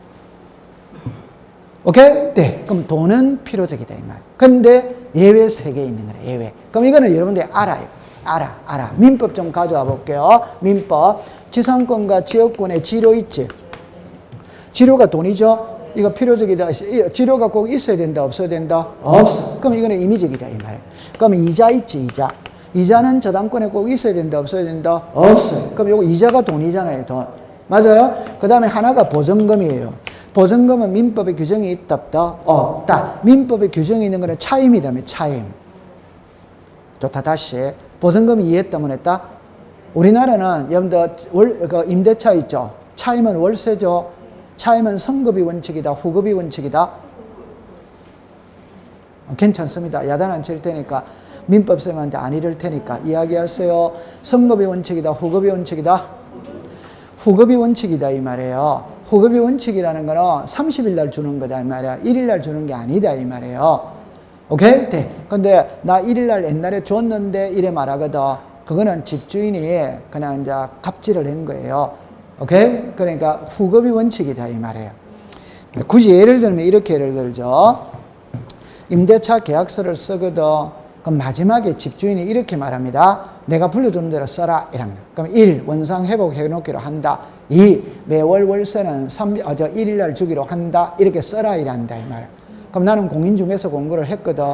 오케이? 네. 그럼 돈은 필요적이다, 이 말. 근데 예외 3개 있는 거예요, 예외. 그럼 이거는 여러분들이 알아요. 알아. 민법 좀 가져와 볼게요. 민법. 지상권과 지역권의 지료 있지? 지료가 돈이죠? 이거 필요적이다. 지료가 꼭 있어야 된다, 없어야 된다? 없어. 그럼 이거는 임의적이다, 이 말이에요. 그럼 이자 있지, 이자. 이자는 저당권에 꼭 있어야 된다, 없어야 된다? 없어요. 그럼 이거 이자가 돈이잖아요, 돈. 맞아요? 그 다음에 하나가 보증금이에요. 보증금은 민법에 규정이 있다, 없다? 없다. 민법에 규정이 있는 거는 차임이다며, 차임. 좋다, 다시. 보증금이 이해했다면 했다? 우리나라는 여러분들 임대차 있죠? 차임은 월세죠? 차임은 성급이 원칙이다, 후급이 원칙이다? 괜찮습니다. 야단 안 칠 테니까. 민법쌤한테 안 이럴 테니까 이야기하세요. 성급이 원칙이다, 후급이 원칙이다? 후급이 원칙이다, 이 말이에요. 후급이 원칙이라는 거는 30일 날 주는 거다, 이 말이야. 1일 날 주는 게 아니다, 이 말이에요. 오케이? 네. 근데 나 1일날 옛날에 줬는데 이래 말하거든. 그거는 집주인이 그냥 이제 갑질을 한 거예요. 오케이? 그러니까 후급이 원칙이다, 이 말이에요. 굳이 예를 들면 이렇게 예를 들죠. 임대차 계약서를 쓰거든. 그럼 마지막에 집주인이 이렇게 말합니다. 내가 불러주는 대로 써라, 이랍니다. 그럼 1. 원상 회복해 놓기로 한다. 2. 매월 월세는 1일날 주기로 한다. 이렇게 써라, 이란다, 이 말이에요. 그럼 나는 공인 중개사 공부를 했거든.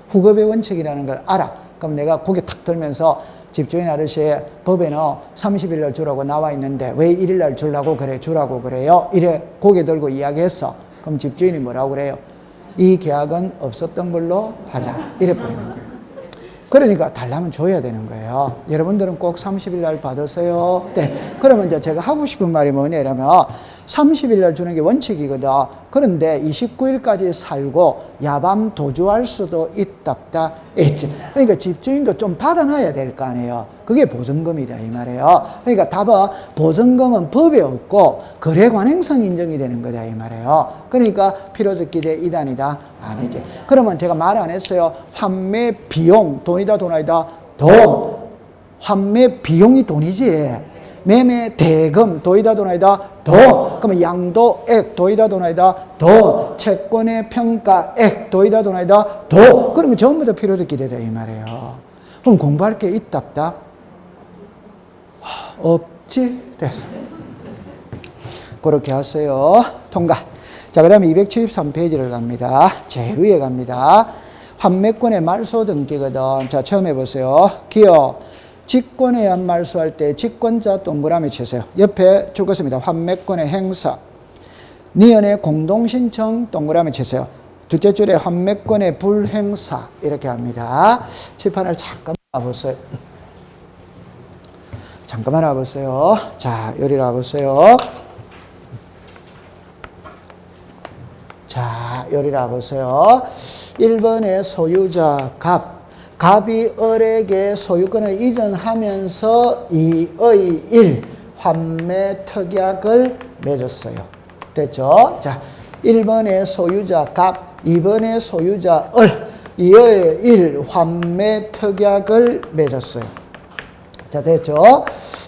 후급의 원칙이라는 걸 알아. 그럼 내가 고개 탁 들면서 집주인 아저씨, 법에는 30일 날 주라고 나와 있는데 왜 1일 날 주라고 그래, 주라고 그래요? 이래 고개 들고 이야기했어. 그럼 집주인이 뭐라고 그래요? 이 계약은 없었던 걸로 하자. 이래 버리는 거예요. 그러니까 달라면 줘야 되는 거예요. 여러분들은 꼭 30일 날 받으세요. 네. 그러면 이제 제가 하고 싶은 말이 뭐냐면 30일 날 주는 게 원칙이거든. 그런데 29일까지 살고 야밤 도주할 수도 있답다 했지. 그러니까 집주인도 좀 받아놔야 될 거 아니에요. 그게 보증금이다 이 말이에요. 그러니까 답은 보증금은 법에 없고 거래관행성 인정이 되는 거다 이 말이에요. 그러니까 필요적 기대 이단이다 아니지. 그러면 제가 말 안 했어요. 환매 비용 돈이다 돈 아니다 돈. 환매 비용이 돈이지. 매매 대금 돈이다 돈 아니다 돈. 그러면 양도액 돈이다 돈 아니다 돈. 채권의 평가액 돈이다 돈 아니다 돈. 그러면 전부 다 필요적 기대다 이 말이에요. 그럼 공부할 게 있답다 없지? 됐어. 그렇게 하세요. 통과. 자, 그 다음에 273페이지를 갑니다. 제일 위에 갑니다. 환매권의 말소 등기거든. 자, 처음 해보세요. 기호. 직권에 의한 말소할 때 직권자 동그라미 치세요. 옆에 적었습니다. 환매권의 행사. 니은의 공동신청 동그라미 치세요. 둘째 줄에 환매권의 불행사. 이렇게 합니다. 칠판을 잠깐 봐보세요. 잠깐만 와보세요. 자, 여기 와보세요. 자, 여기 와보세요. 1번의 소유자 갑. 갑이 을에게 소유권을 이전하면서 2의 1 환매 특약을 맺었어요. 됐죠? 자, 1번의 소유자 갑, 2번의 소유자 을, 2의 1 환매 특약을 맺었어요. 자, 됐죠?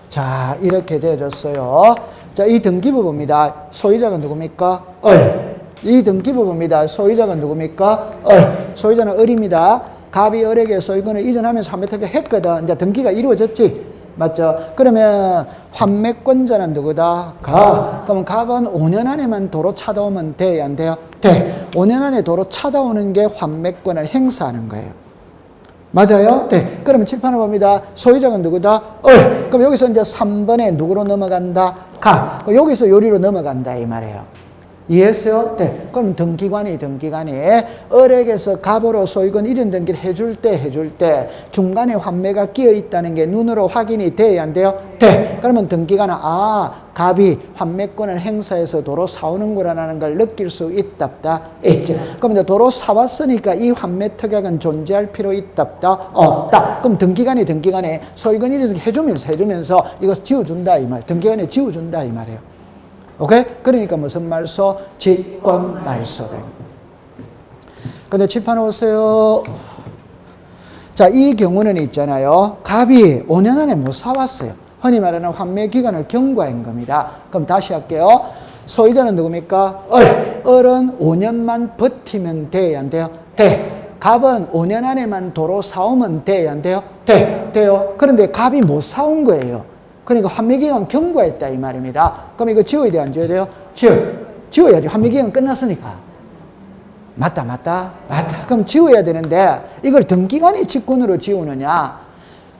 자, 이렇게 되어졌어요. 자, 이 등기부부입니다. 소유자가 누굽니까? 을. 이 등기부부입니다. 소유자가 누굽니까? 을. 소유자는 을입니다. 갑이 을에게 소유권을 이전하면서 환매특약 했거든. 이제 등기가 이루어졌지. 맞죠? 그러면 환매권자는 누구다? 갑. 그러면 갑은 5년 안에만 도로 찾아오면 돼? 안 돼요? 돼. 5년 안에 도로 찾아오는 게 환매권을 행사하는 거예요. 맞아요? 네. 그러면 칠판을 봅니다. 소유자가 누구다? 을. 그럼 여기서 이제 3번에 누구로 넘어간다? 갑. 여기서 요리로 넘어간다 이 말이에요. 이해했어요? 네. 그럼 등기관이 을에게서 갑으로 소유권 이전 등기를 해줄 때 중간에 환매가 끼어 있다는 게 눈으로 확인이 돼야 안 돼요? 돼. 그러면 등기관은 갑이 환매권을 행사해서 도로 사오는구나라는 걸 느낄 수 있답다 있지. 그럼 이제 도로 사왔으니까 이 환매 특약은 존재할 필요 있답다 없다. 그럼 등기관이 소유권 이전 해주면서 이거 지워준다 이 말. 등기관이 지워준다 이 말이에요. 오케이? 그러니까 무슨 말소? 직권 말소. 근데 칠판 오세요. 자, 이 경우는 있잖아요. 갑이 5년 안에 못 사왔어요. 흔히 말하는 환매 기간을 경과한 겁니다. 그럼 다시 할게요. 소유자는 누굽니까? 을. 을은 5년만 버티면 돼야 안 돼요? 돼. 갑은 5년 안에만 도로 사오면 돼야 안 돼요? 돼. 돼요. 그런데 갑이 못 사온 거예요. 그러니까 환매기간 경과했다 이 말입니다. 그럼 이거 지워야 돼, 안 지워야 돼요? 지워야지. 환매기간 끝났으니까. 맞다. 그럼 지워야 되는데 이걸 등기관이 직권으로 지우느냐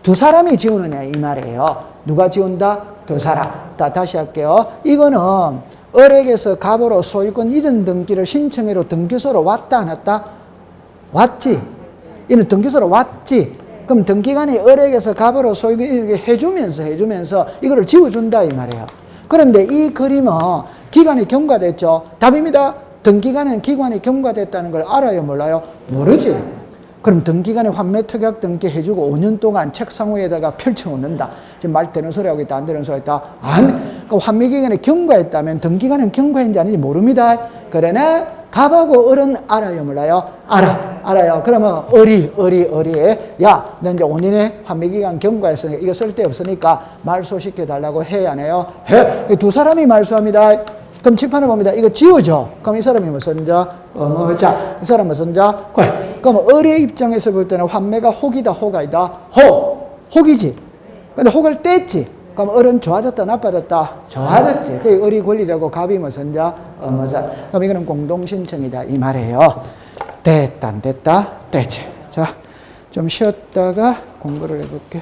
두 사람이 지우느냐 이 말이에요. 누가 지운다? 두 사람. 다시 할게요. 이거는 을에게서 갑으로 소유권 이전 등기를 신청해로 등기소로 왔다 안 왔다? 왔지. 이는 등기소로 왔지. 그럼 등기관이 을에게서 갑으로 소유권 해주면서 이거를 지워준다 이 말이에요. 그런데 이 그림은 기간이 경과됐죠. 답입니다. 등기관은 기간이 경과됐다는 걸 알아요 몰라요? 모르지. 그럼 등기관에 환매 특약 등기 해주고 5년 동안 책상 위에다가 펼쳐놓는다. 지금 말 되는 소리 하고 있다 안 되는 소리 했다? 그럼 환매 기간이 경과했다면 등기관은 경과했는지 아닌지 모릅니다. 그러나 갑하고 을은 알아요 몰라요? 알아요. 그러면 을이 야, 너 이제 5년에 환매기간 경과했으니까 이거 쓸데없으니까 말소시켜달라고 해야 안 해요? 해. 두 사람이 말소합니다. 그럼 칠판을 봅니다. 이거 지우죠? 그럼 이 사람이 무슨 자? 자. 이 사람 무슨 자? 그럼 을의 입장에서 볼 때는 환매가 혹이다 호가이다? 혹이지. 근데 혹을 뗐지. 그럼 을은 좋아졌다 나빠졌다? 좋아졌지. 그 을이 권리되고 갑이 무슨 자? 자. 그럼 이거는 공동신청이다 이 말이에요. 됐다 안 됐다? 됐지. 자, 좀 쉬었다가 공부를 해볼게.